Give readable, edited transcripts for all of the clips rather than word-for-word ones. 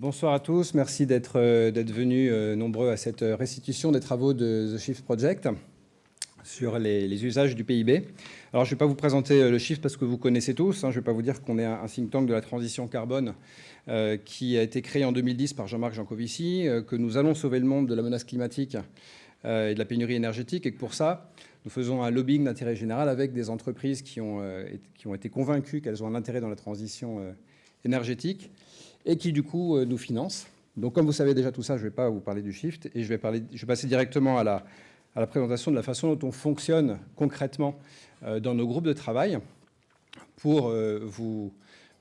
Bonsoir à tous, merci d'être venus nombreux à cette restitution des travaux de The Shift Project sur les usages du PIB. Alors je ne vais pas vous présenter le Shift parce que vous connaissez tous, je ne vais pas vous dire qu'on est un think tank de la transition carbone qui a été créé en 2010 par Jean-Marc Jancovici, que nous allons sauver le monde de la menace climatique et de la pénurie énergétique, et que pour ça, nous faisons un lobbying d'intérêt général avec des entreprises qui ont été convaincues qu'elles ont un intérêt dans la transition énergétique, et qui, du coup, nous financent. Donc, comme vous savez déjà tout ça, je ne vais pas vous parler du Shift, et je vais passer directement à la présentation de la façon dont on fonctionne concrètement dans nos groupes de travail pour que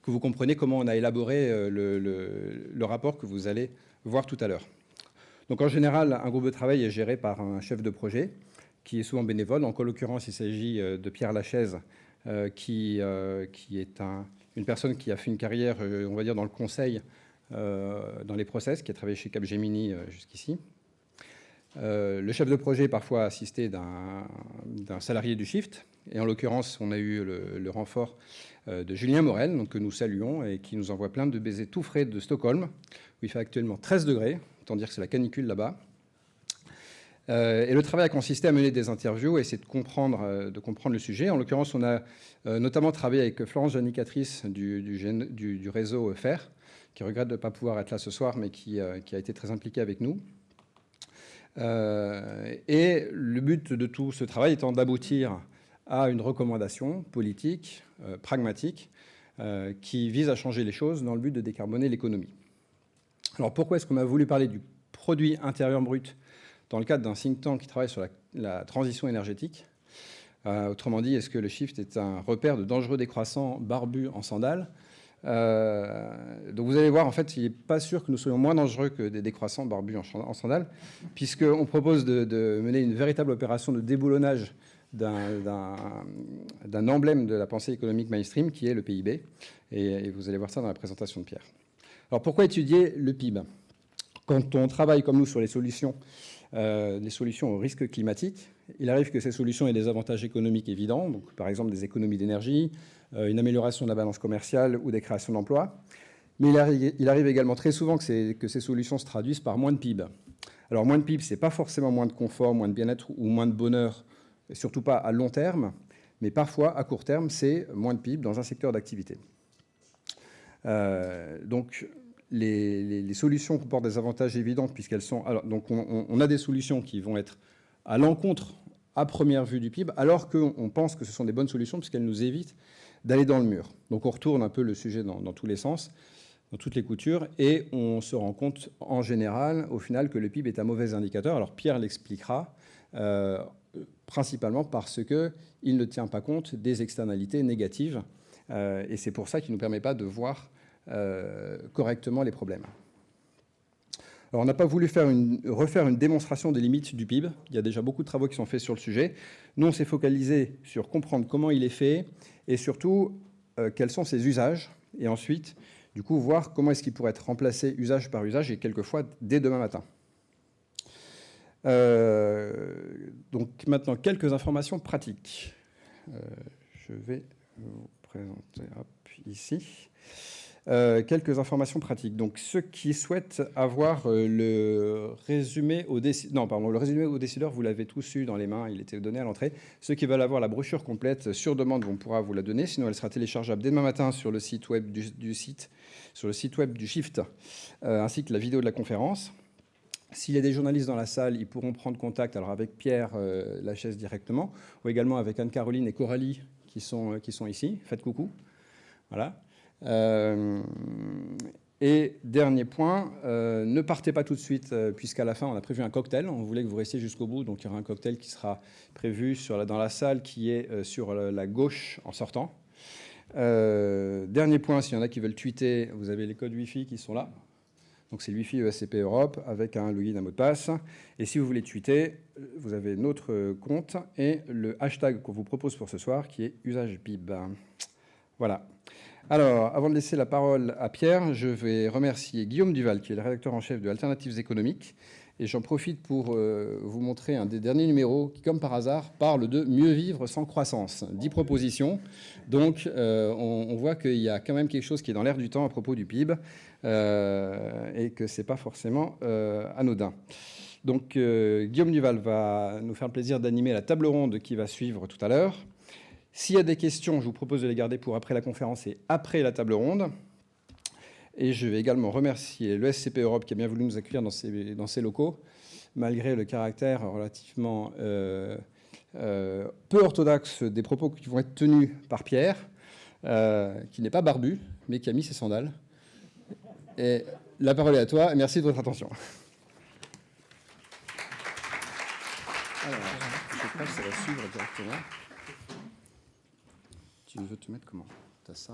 vous compreniez comment on a élaboré le rapport que vous allez voir tout à l'heure. Donc, en général, un groupe de travail est géré par un chef de projet qui est souvent bénévole. Donc, en l'occurrence, il s'agit de Pierre Lachaise, qui est une personne qui a fait une carrière, on va dire, dans le conseil, dans les process, qui a travaillé chez Capgemini jusqu'ici. Le chef de projet est parfois assisté d'un salarié du Shift. Et en l'occurrence, on a eu le renfort de Julien Morel, donc, que nous saluons, et qui nous envoie plein de baisers tout frais de Stockholm, où il fait actuellement 13 degrés, autant dire que c'est la canicule là-bas. Et le travail a consisté à mener des interviews et essayer de comprendre le sujet. En l'occurrence, on a notamment travaillé avec Florence Janicatrice du réseau FAIR, qui regrette de ne pas pouvoir être là ce soir, mais qui a été très impliquée avec nous. Et le but de tout ce travail étant d'aboutir à une recommandation politique, pragmatique, qui vise à changer les choses dans le but de décarboner l'économie. Alors pourquoi est-ce qu'on a voulu parler du produit intérieur brut dans le cadre d'un think tank qui travaille sur la transition énergétique? Autrement dit, est-ce que le Shift est un repère de dangereux décroissants barbus en sandales? Donc vous allez voir, en fait, il n'est pas sûr que nous soyons moins dangereux que des décroissants barbus en sandales, puisqu'on propose de mener une véritable opération de déboulonnage d'un emblème de la pensée économique mainstream, qui est le PIB. Et vous allez voir ça dans la présentation de Pierre. Alors pourquoi étudier le PIB? Quand on travaille comme nous sur les solutions au risque climatique, il arrive que ces solutions aient des avantages économiques évidents, donc par exemple des économies d'énergie, une amélioration de la balance commerciale ou des créations d'emplois. Mais il arrive également très souvent que ces solutions se traduisent par moins de PIB. Alors moins de PIB, ce n'est pas forcément moins de confort, moins de bien-être ou moins de bonheur, et surtout pas à long terme, mais parfois à court terme, c'est moins de PIB dans un secteur d'activité. Donc les solutions comportent des avantages évidents puisqu'elles sont... Alors, donc on a des solutions qui vont être à l'encontre à première vue du PIB, alors qu'on pense que ce sont des bonnes solutions puisqu'elles nous évitent d'aller dans le mur. Donc on retourne un peu le sujet dans tous les sens, dans toutes les coutures, et on se rend compte en général, au final, que le PIB est un mauvais indicateur. Alors Pierre l'expliquera, principalement parce qu'il ne tient pas compte des externalités négatives, et c'est pour ça qu'il ne nous permet pas de voir correctement les problèmes. Alors, on n'a pas voulu refaire une démonstration des limites du PIB. Il y a déjà beaucoup de travaux qui sont faits sur le sujet. Nous, on s'est focalisé sur comprendre comment il est fait et surtout quels sont ses usages. Et ensuite, du coup, voir comment est-ce qu'il pourrait être remplacé usage par usage et quelquefois dès demain matin. Donc maintenant, quelques informations pratiques. Je vais vous présenter ici. Quelques informations pratiques. Donc, ceux qui souhaitent avoir le résumé aux décideurs, vous l'avez tous eu dans les mains, il était donné à l'entrée. Ceux qui veulent avoir la brochure complète sur demande, on pourra vous la donner. Sinon, elle sera téléchargeable dès demain matin sur le site web du Shift, ainsi que la vidéo de la conférence. S'il y a des journalistes dans la salle, ils pourront prendre contact alors avec Pierre Lachaise directement, ou également avec Anne-Caroline et Coralie qui sont ici. Faites coucou. Voilà. Et dernier point, ne partez pas tout de suite, puisqu'à la fin, on a prévu un cocktail. On voulait que vous restiez jusqu'au bout, donc il y aura un cocktail qui sera prévu dans la salle qui est sur la gauche en sortant. Dernier point, s'il y en a qui veulent tweeter, vous avez les codes Wi-Fi qui sont là. Donc c'est le Wi-Fi ESCP Europe avec un login, un mot de passe. Et si vous voulez tweeter, vous avez notre compte et le hashtag qu'on vous propose pour ce soir qui est usage PIB. Voilà. Alors, avant de laisser la parole à Pierre, je vais remercier Guillaume Duval, qui est le rédacteur en chef de Alternatives économiques, Et j'en profite pour vous montrer un des derniers numéros qui, comme par hasard, parle de mieux vivre sans croissance. 10 propositions. Donc, on voit qu'il y a quand même quelque chose qui est dans l'air du temps à propos du PIB et que ce n'est pas forcément anodin. Donc, Guillaume Duval va nous faire le plaisir d'animer la table ronde qui va suivre tout à l'heure. S'il y a des questions, je vous propose de les garder pour après la conférence et après la table ronde. Et je vais également remercier le SCP Europe qui a bien voulu nous accueillir dans ses locaux, malgré le caractère relativement peu orthodoxe des propos qui vont être tenus par Pierre, qui n'est pas barbu, mais qui a mis ses sandales. Et la parole est à toi, et merci de votre attention. Alors, je crois que ça va suivre directement. Tu veux te mettre comment? T'as ça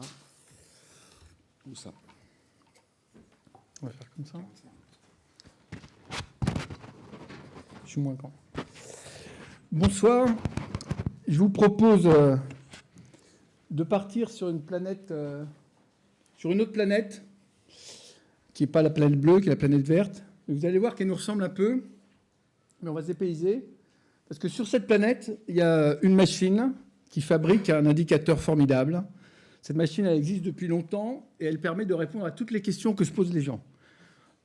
ou ça? On va faire comme ça. Je suis moins grand. Bonsoir. Je vous propose de partir sur une planète, sur une autre planète, qui n'est pas la planète bleue, qui est la planète verte. Et vous allez voir qu'elle nous ressemble un peu, mais on va se dépayser. Parce que sur cette planète, il y a une machine qui fabrique un indicateur formidable. Cette machine, elle existe depuis longtemps et elle permet de répondre à toutes les questions que se posent les gens.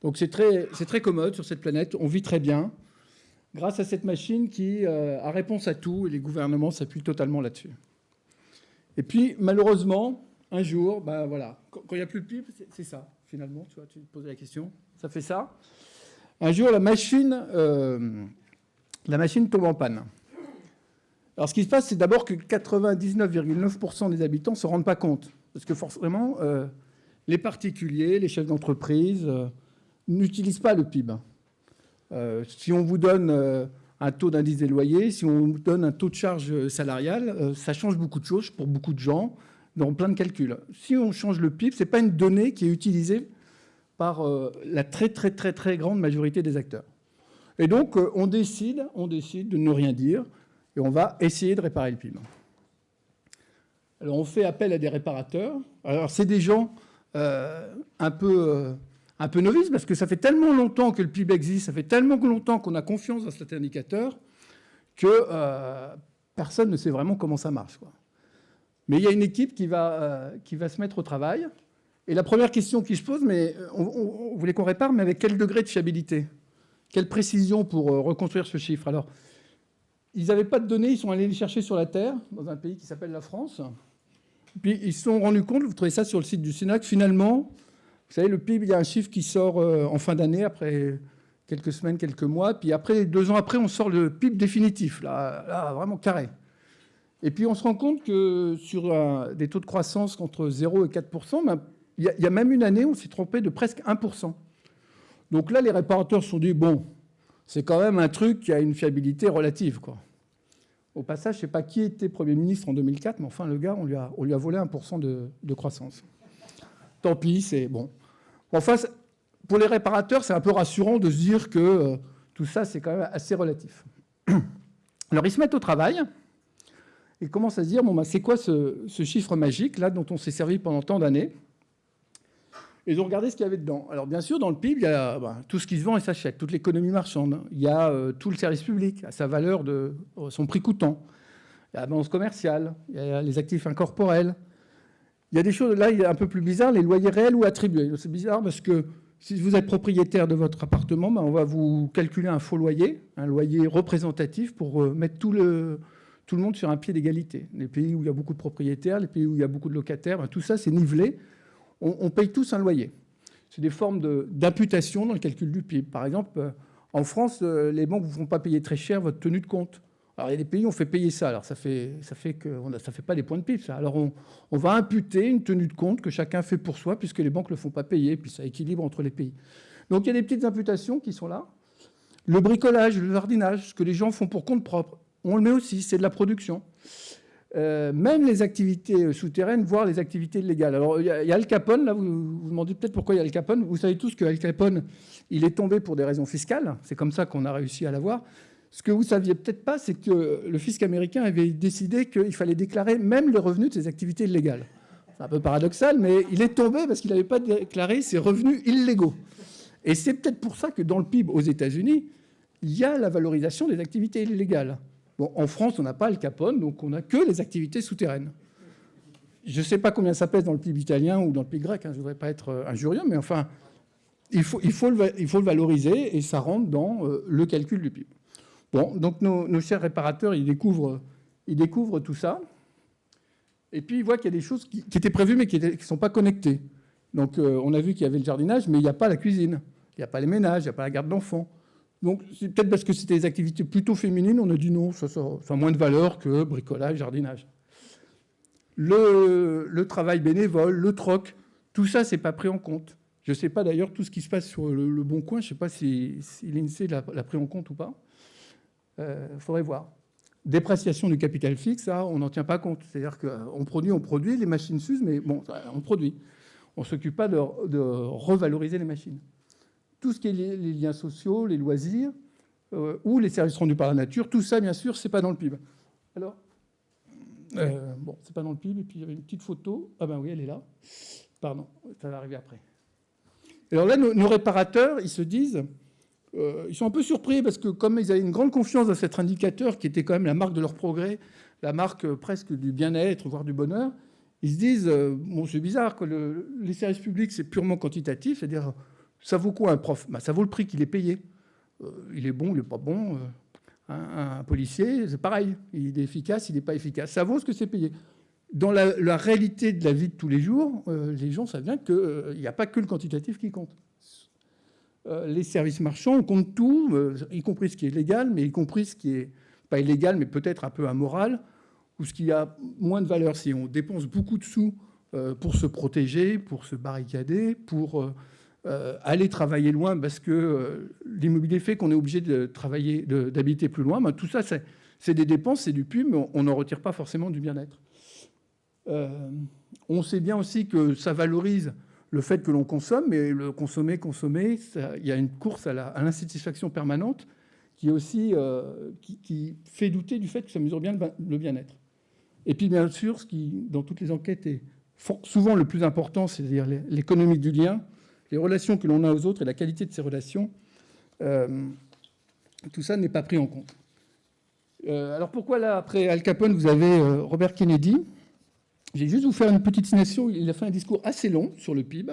Donc c'est très commode sur cette planète, on vit très bien, grâce à cette machine qui a réponse à tout, et les gouvernements s'appuient totalement là-dessus. Et puis, malheureusement, un jour, ben voilà, quand il n'y a plus de PIB, c'est ça, finalement, tu vois, tu te posais la question, ça fait ça. Un jour, la machine tombe en panne. Alors ce qui se passe, c'est d'abord que 99,9% des habitants ne se rendent pas compte, parce que forcément, les particuliers, les chefs d'entreprise n'utilisent pas le PIB. Si on vous donne un taux d'indice des loyers, si on vous donne un taux de charge salariale, ça change beaucoup de choses pour beaucoup de gens dans plein de calculs. Si on change le PIB, ce n'est pas une donnée qui est utilisée par la très grande majorité des acteurs. Et donc, on décide de ne rien dire et on va essayer de réparer le PIB. Alors, on fait appel à des réparateurs. Alors, c'est des gens un peu novice, parce que ça fait tellement longtemps que le PIB existe, ça fait tellement longtemps qu'on a confiance dans cet indicateur que personne ne sait vraiment comment ça marche, quoi. Mais il y a une équipe qui va se mettre au travail. Et la première question qui se pose, mais on voulait qu'on répare, mais avec quel degré de fiabilité? Quelle précision pour reconstruire ce chiffre? Alors, ils n'avaient pas de données, ils sont allés les chercher sur la Terre, dans un pays qui s'appelle la France. Puis ils se sont rendus compte, vous trouvez ça sur le site du Sénat, que finalement, vous savez, le PIB, il y a un chiffre qui sort en fin d'année, après quelques semaines, quelques mois. Puis après, 2 ans après, on sort le PIB définitif, là vraiment carré. Et puis on se rend compte que sur des taux de croissance entre 0 et 4%, ben, il y a même une année où on s'est trompé de presque 1%. Donc là, les réparateurs se sont dit, bon, c'est quand même un truc qui a une fiabilité relative, quoi. Au passage, je ne sais pas qui était Premier ministre en 2004, mais enfin, le gars, on lui a volé 1% de croissance. Tant pis, c'est bon. Enfin, pour les réparateurs, c'est un peu rassurant de se dire que tout ça, c'est quand même assez relatif. Alors, ils se mettent au travail et commencent à se dire, bon, ben, c'est quoi ce chiffre magique, là, dont on s'est servi pendant tant d'années? Et ils ont regardé ce qu'il y avait dedans. Alors, bien sûr, dans le PIB, il y a tout ce qui se vend et s'achète, toute l'économie marchande. Il y a tout le service public, à sa valeur de son prix coûtant. Il y a la balance commerciale, il y a les actifs incorporels. Il y a des choses, là, il est un peu plus bizarre, les loyers réels ou attribués. C'est bizarre parce que si vous êtes propriétaire de votre appartement, ben on va vous calculer un faux loyer, un loyer représentatif pour mettre tout le monde sur un pied d'égalité. Les pays où il y a beaucoup de propriétaires, les pays où il y a beaucoup de locataires, ben tout ça, c'est nivelé. On paye tous un loyer. C'est des formes d'imputation dans le calcul du PIB. Par exemple, en France, les banques ne vous font pas payer très cher votre tenue de compte. Alors, il y a des pays où on fait payer ça. Alors, ça fait pas des points de PIB, ça. Alors, on va imputer une tenue de compte que chacun fait pour soi, puisque les banques ne le font pas payer, puis ça équilibre entre les pays. Donc, il y a des petites imputations qui sont là. Le bricolage, le jardinage, ce que les gens font pour compte propre, on le met aussi, c'est de la production. Même les activités souterraines, voire les activités illégales. Alors, il y a Al Capone, là, vous vous demandez peut-être pourquoi il y a Al Capone. Vous savez tous que Al Capone, il est tombé pour des raisons fiscales. C'est comme ça qu'on a réussi à l'avoir. Ce que vous ne saviez peut-être pas, c'est que le fisc américain avait décidé qu'il fallait déclarer même les revenus de ses activités illégales. C'est un peu paradoxal, mais il est tombé parce qu'il n'avait pas déclaré ses revenus illégaux. Et c'est peut-être pour ça que dans le PIB aux États-Unis, il y a la valorisation des activités illégales. Bon, en France, on n'a pas Al Capone, donc on n'a que les activités souterraines. Je ne sais pas combien ça pèse dans le PIB italien ou dans le PIB grec, hein, je ne voudrais pas être injurieux, mais enfin, il faut le valoriser et ça rentre dans le calcul du PIB. Bon, donc nos chers réparateurs, ils découvrent tout ça. Et puis, ils voient qu'il y a des choses qui étaient prévues, mais qui ne sont pas connectées. Donc, on a vu qu'il y avait le jardinage, mais il n'y a pas la cuisine. Il n'y a pas les ménages, il n'y a pas la garde d'enfants. Donc, c'est peut-être parce que c'était des activités plutôt féminines, on a dit non, ça a moins de valeur que bricolage, jardinage. Le travail bénévole, le troc, tout ça, c'est pas pris en compte. Je ne sais pas d'ailleurs tout ce qui se passe sur le Bon Coin, je ne sais pas si l'INSEE l'a pris en compte ou pas. Il faudrait voir. Dépréciation du capital fixe, ça, on n'en tient pas compte. C'est-à-dire qu'on produit, les machines s'usent, mais bon, on produit. On ne s'occupe pas de revaloriser les machines. Tout ce qui est les liens sociaux, les loisirs, ou les services rendus par la nature, tout ça, bien sûr, ce n'est pas dans le PIB. Alors, bon, c'est pas dans le PIB, et puis il y avait une petite photo. Ah ben oui, elle est là. Pardon, ça va arriver après. Alors là, nos réparateurs, ils se disent... ils sont un peu surpris parce que comme ils avaient une grande confiance dans cet indicateur qui était quand même la marque de leur progrès, la marque presque du bien-être, voire du bonheur, ils se disent, bon, c'est bizarre, que les services publics, c'est purement quantitatif, c'est-à-dire, ça vaut quoi un prof? Ben, ça vaut le prix qu'il est payé. Il est bon, il n'est pas bon. Un policier, c'est pareil. Il est efficace, il n'est pas efficace. Ça vaut ce que c'est payé. Dans la réalité de la vie de tous les jours, les gens savent bien qu'il n'y a pas que le quantitatif qui compte. Les services marchands, on compte tout, y compris ce qui est légal, mais y compris ce qui est pas illégal, mais peut-être un peu amoral, ou ce qui a moins de valeur. Si on dépense beaucoup de sous pour se protéger, pour se barricader, pour aller travailler loin, parce que l'immobilier fait qu'on est obligé de travailler, d'habiter plus loin, ben, tout ça, c'est des dépenses, c'est du PIB, mais on n'en retire pas forcément du bien-être. On sait bien aussi que ça valorise le fait que l'on consomme, mais le consommer, il y a une course à l'insatisfaction permanente qui est aussi qui fait douter du fait que ça mesure bien le bien-être. Et puis bien sûr, ce qui, dans toutes les enquêtes, est souvent le plus important, c'est-à-dire l'économie du lien, les relations que l'on a aux autres et la qualité de ces relations, tout ça n'est pas pris en compte. Alors pourquoi là, après Al Capone, vous avez Robert Kennedy ? Je vais juste vous faire une petite citation. Il a fait un discours assez long sur le PIB,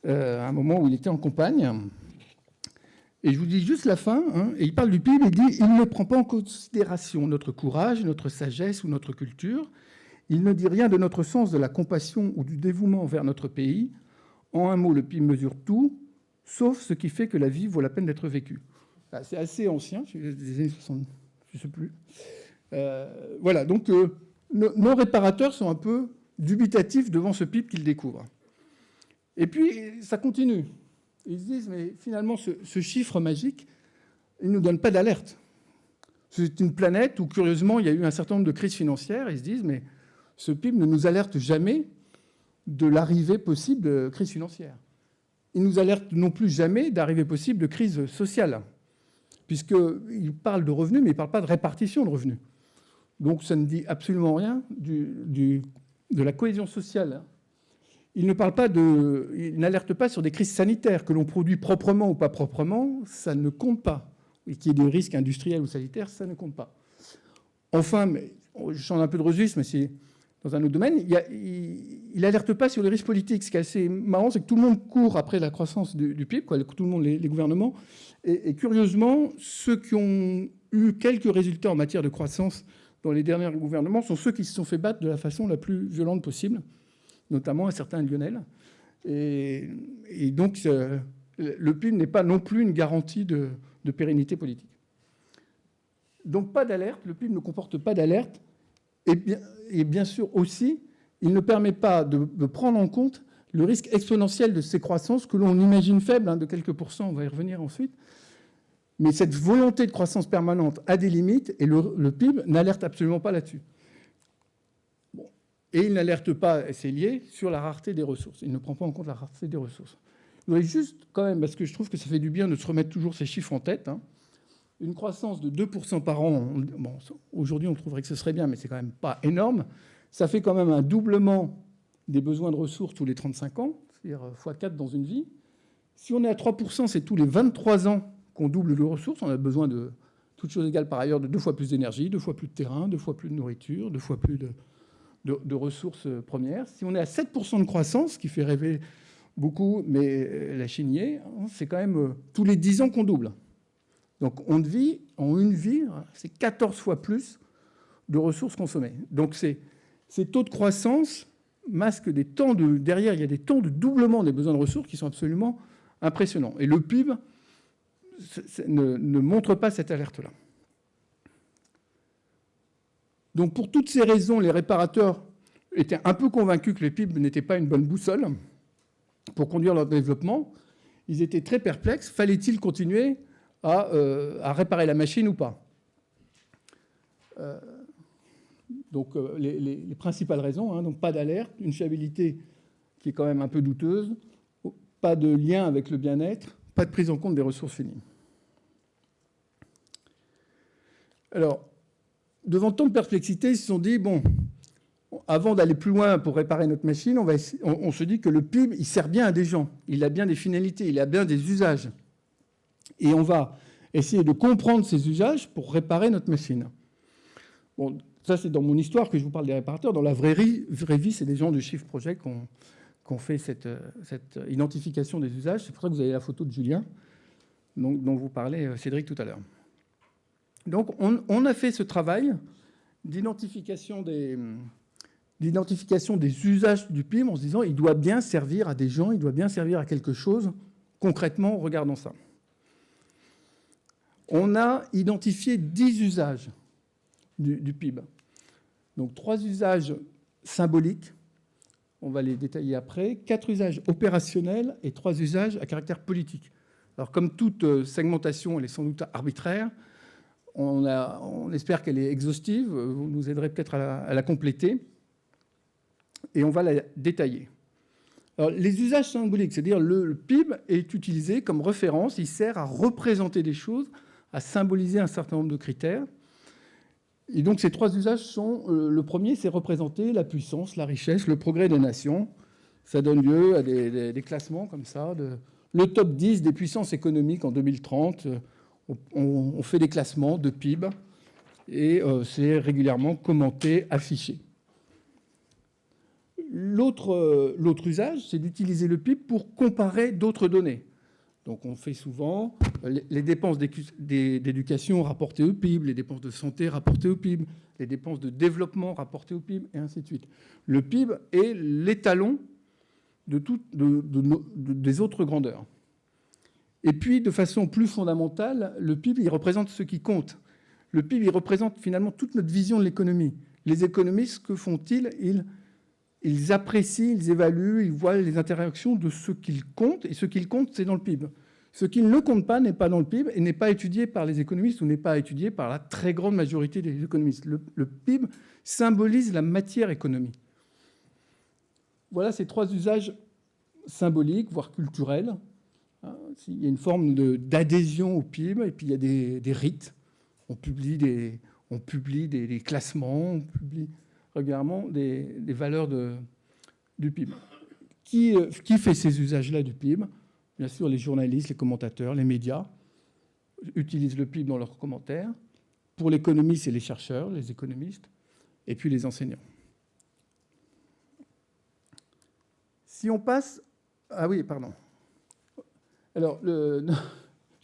à un moment où il était en campagne. Et je vous dis juste la fin. Hein, et il parle du PIB, il dit « Il ne prend pas en considération notre courage, notre sagesse ou notre culture. Il ne dit rien de notre sens de la compassion ou du dévouement envers notre pays. En un mot, le PIB mesure tout, sauf ce qui fait que la vie vaut la peine d'être vécue. » C'est assez ancien, des années 60, je ne sais plus. Voilà, donc... nos réparateurs sont un peu dubitatifs devant ce PIB qu'ils découvrent. Et puis, ça continue. Ils se disent, mais finalement, ce chiffre magique, il ne nous donne pas d'alerte. C'est une planète où, curieusement, il y a eu un certain nombre de crises financières. Ils se disent, mais ce PIB ne nous alerte jamais de l'arrivée possible de crise financière. Il ne nous alerte non plus jamais d'arrivée possible de crise sociale, puisqu'il parle de revenus, mais il ne parle pas de répartition de revenus. Donc ça ne dit absolument rien de la cohésion sociale. Il n'alerte pas sur des crises sanitaires que l'on produit proprement ou pas proprement, ça ne compte pas. Et qu'il y ait des risques industriels ou sanitaires, ça ne compte pas. Enfin, mais, je change un peu de registre, mais c'est dans un autre domaine, il n'alerte pas sur les risques politiques. Ce qui est assez marrant, c'est que tout le monde court après la croissance du PIB, quoi, tout le monde, les gouvernements. Et curieusement, ceux qui ont eu quelques résultats en matière de croissance dans les derniers gouvernements sont ceux qui se sont fait battre de la façon la plus violente possible, notamment un certain Lionel. Et donc, le PIB n'est pas non plus une garantie de pérennité politique. Donc, pas d'alerte. Le PIB ne comporte pas d'alerte. Et bien sûr aussi, il ne permet pas de prendre en compte le risque exponentiel de ces croissances que l'on imagine faible, hein, de quelques pourcents, on va y revenir ensuite. Mais cette volonté de croissance permanente a des limites et le PIB n'alerte absolument pas là-dessus. Bon. Et il n'alerte pas, et c'est lié, sur la rareté des ressources. Il ne prend pas en compte la rareté des ressources. Je voudrais juste, quand même, parce que je trouve que ça fait du bien de se remettre toujours ces chiffres en tête, hein, une croissance de 2% par an, bon, aujourd'hui on trouverait que ce serait bien, mais c'est quand même pas énorme. Ça fait quand même un doublement des besoins de ressources tous les 35 ans, c'est-à-dire x4 dans une vie. Si on est à 3%, c'est tous les 23 ans qu'on double de ressources. On a besoin de, toutes choses égales par ailleurs, de 2 fois plus d'énergie, 2 fois plus de terrain, 2 fois plus de nourriture, 2 fois plus de ressources premières. Si on est à 7% de croissance, ce qui fait rêver beaucoup, mais la Chine y est, c'est quand même tous les 10 ans qu'on double. Donc en une vie, c'est 14 fois plus de ressources consommées. Donc ces taux de croissance masquent des temps de... Derrière, il y a des temps de doublement des besoins de ressources qui sont absolument impressionnants. Et le PIB ne montre pas cette alerte-là. Donc pour toutes ces raisons, les réparateurs étaient un peu convaincus que le PIB n'était pas une bonne boussole pour conduire leur développement. Ils étaient très perplexes. Fallait-il continuer à réparer la machine ou pas? Donc les principales raisons, hein, donc pas d'alerte, une fiabilité qui est quand même un peu douteuse, pas de lien avec le bien-être, pas de prise en compte des ressources finies. Alors, devant tant de perplexité, ils se sont dit, bon, avant d'aller plus loin pour réparer notre machine, on se dit que le PIB, il sert bien à des gens, il a bien des finalités, il a bien des usages. Et on va essayer de comprendre ces usages pour réparer notre machine. Bon, ça, c'est dans mon histoire que je vous parle des réparateurs. Dans la vraie vie, c'est des gens du Shift Project qui ont fait cette identification des usages. C'est pour ça que vous avez la photo de Julien, dont vous parlait Cédric tout à l'heure. Donc, on a fait ce travail d'identification des usages du PIB en se disant il doit bien servir à des gens, il doit bien servir à quelque chose. Concrètement, regardons ça. On a identifié 10 usages du PIB. Donc 3 usages symboliques, on va les détailler après, 4 usages opérationnels et 3 usages à caractère politique. Alors comme toute segmentation, elle est sans doute arbitraire, on espère qu'elle est exhaustive, vous nous aiderez peut-être à la compléter, et on va la détailler. Alors, les usages symboliques, c'est-à-dire le PIB est utilisé comme référence, il sert à représenter des choses, à symboliser un certain nombre de critères. Et donc ces 3 usages sont, le premier, c'est représenter la puissance, la richesse, le progrès des nations. Ça donne lieu à des classements comme ça, le top 10 des puissances économiques en 2030. On fait des classements de PIB et c'est régulièrement commenté, affiché. L'autre usage, c'est d'utiliser le PIB pour comparer d'autres données. Donc on fait souvent les dépenses d'éducation rapportées au PIB, les dépenses de santé rapportées au PIB, les dépenses de développement rapportées au PIB, et ainsi de suite. Le PIB est l'étalon des autres grandeurs. Et puis, de façon plus fondamentale, le PIB, il représente ce qui compte. Le PIB, il représente finalement toute notre vision de l'économie. Les économistes, que font-ils ? Ils apprécient, ils évaluent, ils voient les interactions de ce qu'ils comptent, et ce qu'ils comptent, c'est dans le PIB. Ce qu'ils ne comptent pas n'est pas dans le PIB et n'est pas étudié par les économistes ou n'est pas étudié par la très grande majorité des économistes. Le PIB symbolise la matière économie. Voilà ces 3 usages symboliques, voire culturels. Il y a une forme d'adhésion au PIB et puis il y a des rites. On publie des classements, on publie régulièrement des valeurs du PIB. Qui fait ces usages-là du PIB ? Bien sûr, les journalistes, les commentateurs, les médias utilisent le PIB dans leurs commentaires. Pour l'économie, c'est les chercheurs, les économistes, et puis les enseignants. Si on passe... Ah oui, pardon. Alors, je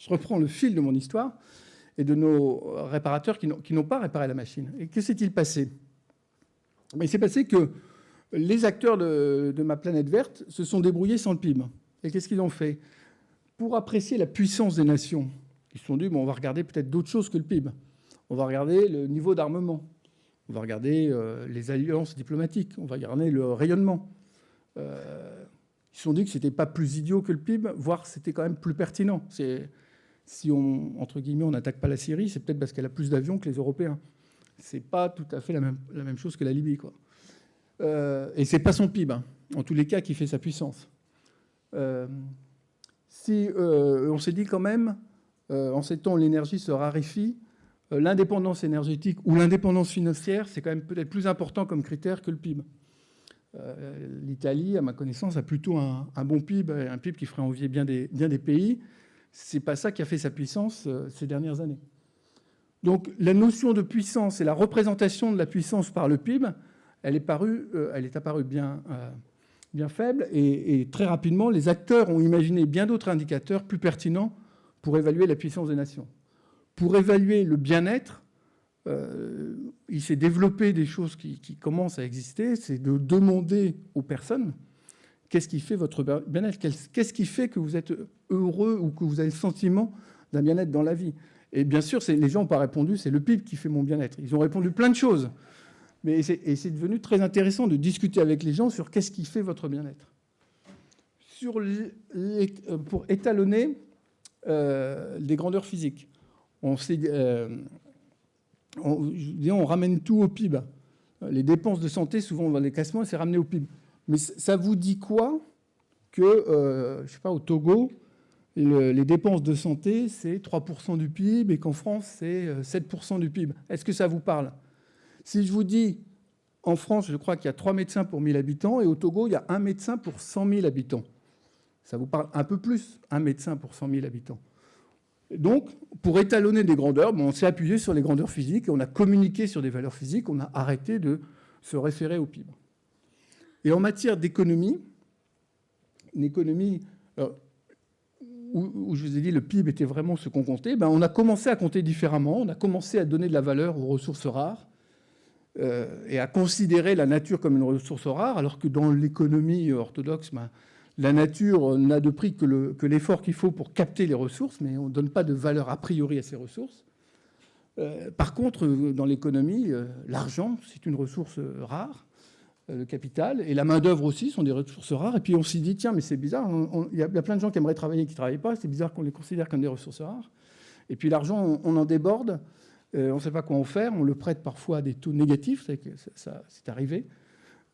reprends le fil de mon histoire et de nos réparateurs qui n'ont pas réparé la machine. Et que s'est-il passé ? Il s'est passé que les acteurs de ma planète verte se sont débrouillés sans le PIB. Et qu'est-ce qu'ils ont fait ? Pour apprécier la puissance des nations, ils se sont dit, bon, on va regarder peut-être d'autres choses que le PIB. On va regarder le niveau d'armement. On va regarder les alliances diplomatiques. On va regarder le rayonnement. Ils se sont dit que ce n'était pas plus idiot que le PIB, voire c'était quand même plus pertinent. Si entre guillemets, on n'attaque pas la Syrie, c'est peut-être parce qu'elle a plus d'avions que les Européens. C'est pas tout à fait la même chose que la Libye, quoi. Et c'est pas son PIB, hein, en tous les cas, qui fait sa puissance. On s'est dit quand même, en ces temps où l'énergie se raréfie, l'indépendance énergétique ou l'indépendance financière, c'est quand même peut-être plus important comme critère que le PIB. L'Italie, à ma connaissance, a plutôt un bon PIB, un PIB qui ferait envier bien des pays. Ce n'est pas ça qui a fait sa puissance ces dernières années. Donc la notion de puissance et la représentation de la puissance par le PIB, elle est apparue bien faible. Et très rapidement, les acteurs ont imaginé bien d'autres indicateurs plus pertinents pour évaluer la puissance des nations. Pour évaluer le bien-être, il s'est développé des choses qui commencent à exister. C'est de demander aux personnes qu'est-ce qui fait votre bien-être, qu'est-ce qui fait que vous êtes heureux ou que vous avez le sentiment d'un bien-être dans la vie. Et bien sûr, les gens n'ont pas répondu, c'est le PIB qui fait mon bien-être. Ils ont répondu plein de choses. Et c'est devenu très intéressant de discuter avec les gens sur qu'est-ce qui fait votre bien-être. Pour étalonner des grandeurs physiques, on ramène tout au PIB. Les dépenses de santé, souvent, on va les classements, c'est ramené au PIB. Mais ça vous dit quoi que, je ne sais pas, au Togo, les dépenses de santé, c'est 3% du PIB et qu'en France, c'est 7% du PIB? Est-ce que ça vous parle? Si je vous dis, en France, je crois qu'il y a 3 médecins pour 1000 habitants et au Togo, il y a 1 médecin pour 100 000 habitants. Ça vous parle un peu plus, 1 médecin pour 100 000 habitants. Donc, pour étalonner des grandeurs, on s'est appuyé sur les grandeurs physiques et on a communiqué sur des valeurs physiques, on a arrêté de se référer au PIB. Et en matière d'économie, une économie où je vous ai dit le PIB était vraiment ce qu'on comptait, on a commencé à compter différemment, on a commencé à donner de la valeur aux ressources rares et à considérer la nature comme une ressource rare, alors que dans l'économie orthodoxe, la nature n'a de prix que l'effort qu'il faut pour capter les ressources, mais on ne donne pas de valeur a priori à ces ressources. Par contre, dans l'économie, l'argent, c'est une ressource rare, le capital, et la main-d'œuvre aussi sont des ressources rares. Et puis on s'est dit, tiens, mais c'est bizarre, il y a plein de gens qui aimeraient travailler et qui ne travaillent pas, c'est bizarre qu'on les considère comme des ressources rares. Et puis l'argent, on en déborde, on ne sait pas quoi en faire, on le prête parfois à des taux négatifs, c'est arrivé.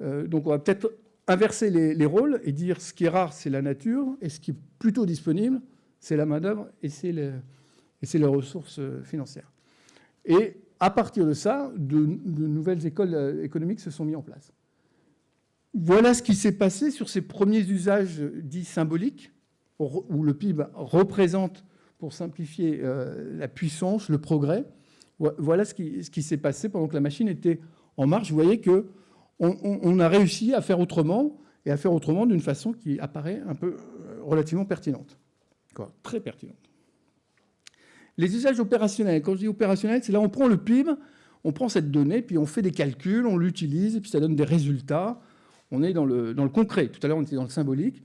Donc on va peut-être inverser les rôles et dire ce qui est rare, c'est la nature, et ce qui est plutôt disponible, c'est la main-d'œuvre et c'est les ressources financières. Et à partir de ça, de nouvelles écoles économiques se sont mises en place. Voilà ce qui s'est passé sur ces premiers usages dits symboliques, où le PIB représente, pour simplifier, la puissance, le progrès. Voilà ce qui s'est passé pendant que la machine était en marche. Vous voyez qu'on a réussi à faire autrement, et à faire autrement d'une façon qui apparaît un peu relativement pertinente. Très pertinente. Les usages opérationnels. Quand je dis opérationnel, c'est là où on prend le PIB, on prend cette donnée, puis on fait des calculs, on l'utilise, et puis ça donne des résultats. On est dans le concret. Tout à l'heure, on était dans le symbolique.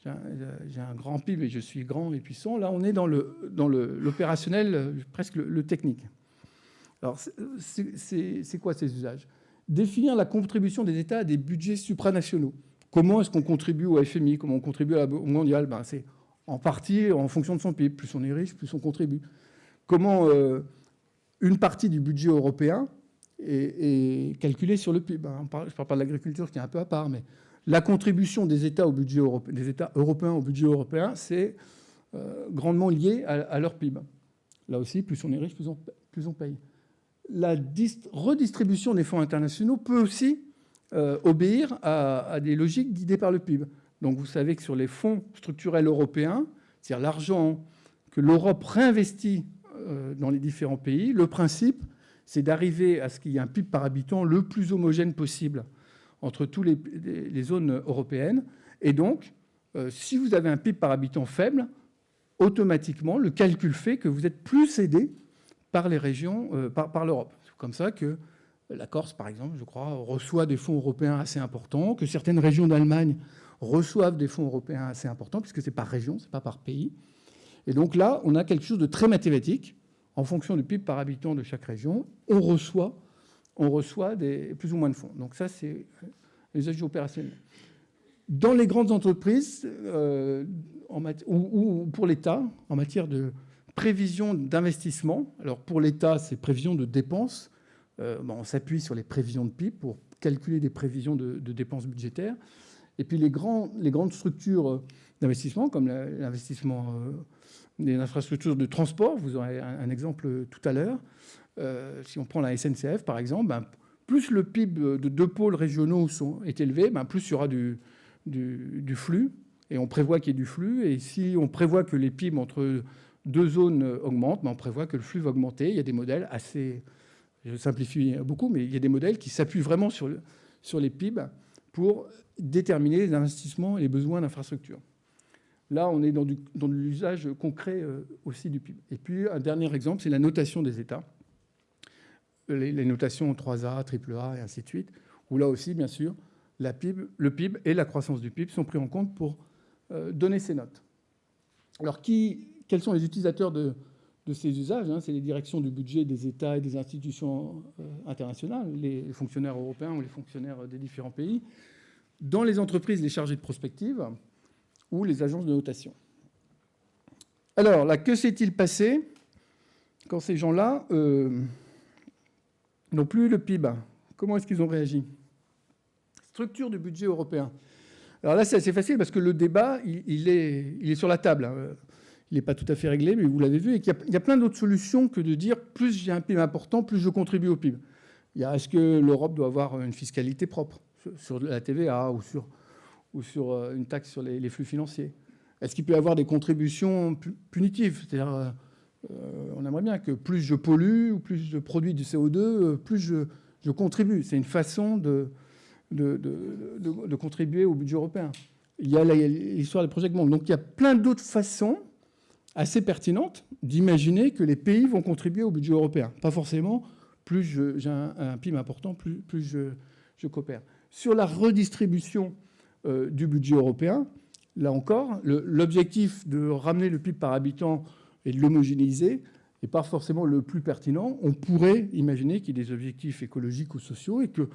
J'ai un grand PIB et je suis grand et puissant. Là, on est dans l'opérationnel, presque le technique. Alors, c'est quoi ces usages? Définir la contribution des États à des budgets supranationaux. Comment est-ce qu'on contribue au FMI? Comment on contribue à la Banque mondiale? C'est en partie en fonction de son PIB. Plus on est riche, plus on contribue. Comment une partie du budget européen est calculée sur le PIB? Je ne parle pas de l'agriculture, qui est un peu à part, mais la contribution des États européens au budget européen, c'est grandement lié à leur PIB. Là aussi, plus on est riche, plus on paye. La redistribution des fonds internationaux peut aussi obéir à des logiques guidées par le PIB. Donc vous savez que sur les fonds structurels européens, c'est-à-dire l'argent que l'Europe réinvestit dans les différents pays, le principe, c'est d'arriver à ce qu'il y ait un PIB par habitant le plus homogène possible entre toutes les zones européennes. Et donc, si vous avez un PIB par habitant faible, automatiquement, le calcul fait que vous êtes plus aidé par les régions, par l'Europe. C'est comme ça que la Corse, par exemple, je crois, reçoit des fonds européens assez importants, que certaines régions d'Allemagne reçoivent des fonds européens assez importants, puisque c'est par région, ce n'est pas par pays. Et donc là, on a quelque chose de très mathématique. En fonction du PIB par habitant de chaque région, on reçoit plus ou moins de fonds. Donc ça, c'est les usages opérationnels. Dans les grandes entreprises, ou pour l'État, en matière de prévision d'investissement, alors pour l'État, c'est prévision de dépenses. On s'appuie sur les prévisions de PIB pour calculer des prévisions de dépenses budgétaires. Et puis les grandes structures d'investissement, comme l'investissement des infrastructures de transport, vous aurez un exemple tout à l'heure. Si on prend la SNCF, par exemple, plus le PIB de deux pôles régionaux est élevé, plus il y aura du flux. Et on prévoit qu'il y ait du flux. Et si on prévoit que les PIB entre deux zones augmentent, on prévoit que le flux va augmenter. Il y a des modèles assez... Je simplifie beaucoup, mais il y a des modèles qui s'appuient vraiment sur les PIB pour déterminer les investissements et les besoins d'infrastructures. Là, on est dans l'usage concret aussi du PIB. Et puis, un dernier exemple, c'est la notation des États. Les notations 3A, AAA et ainsi de suite, où là aussi, bien sûr, le PIB et la croissance du PIB sont pris en compte pour donner ces notes. Alors, quels sont les utilisateurs de ces usages? C'est les directions du budget des États et des institutions internationales, les fonctionnaires européens ou les fonctionnaires des différents pays. Dans les entreprises, les chargés de prospective ou les agences de notation. Alors, là, que s'est-il passé quand ces gens-là n'ont plus le PIB? Comment est-ce qu'ils ont réagi? Structure du budget européen. Alors là, c'est assez facile parce que le débat, il est sur la table. Il n'est pas tout à fait réglé, mais vous l'avez vu. Et il y a plein d'autres solutions que de dire plus j'ai un PIB important, plus je contribue au PIB. Est-ce que l'Europe doit avoir une fiscalité propre sur la TVA ou sur une taxe sur les flux financiers? Est-ce qu'il peut y avoir des contributions punitives? C'est-à-dire, on aimerait bien que plus je pollue ou plus je produis du CO2, plus je contribue. C'est une façon de contribuer au budget européen. Il y a l'histoire des projets de monde. Donc il y a plein d'autres façons assez pertinentes d'imaginer que les pays vont contribuer au budget européen. Pas forcément, plus j'ai un PIB important, plus je coopère. Sur la redistribution du budget européen, là encore, l'objectif de ramener le PIB par habitant et de l'homogénéiser n'est pas forcément le plus pertinent. On pourrait imaginer qu'il y ait des objectifs écologiques ou sociaux et que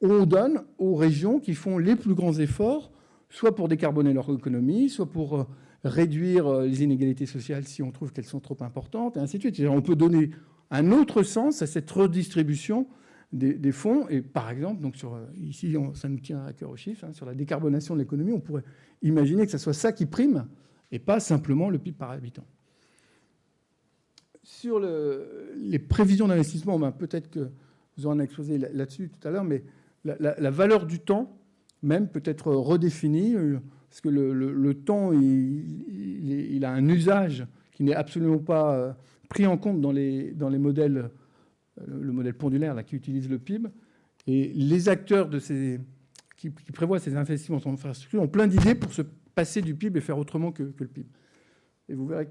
on donne aux régions qui font les plus grands efforts, soit pour décarboner leur économie, soit pour réduire les inégalités sociales si on trouve qu'elles sont trop importantes, et ainsi de suite. On peut donner un autre sens à cette redistribution des fonds. Et par exemple, donc ici, ça nous tient à cœur au chiffre, sur la décarbonation de l'économie, on pourrait imaginer que ce soit ça qui prime et pas simplement le PIB par habitant. Sur les prévisions d'investissement, peut-être que vous aurez un exposé là-dessus tout à l'heure, mais la valeur du temps même peut être redéfinie, parce que le temps, il a un usage qui n'est absolument pas pris en compte dans les modèles, le modèle pendulaire là, qui utilise le PIB. Et les acteurs qui prévoient ces investissements en infrastructure ont plein d'idées pour se passer du PIB et faire autrement que le PIB. Et vous verrez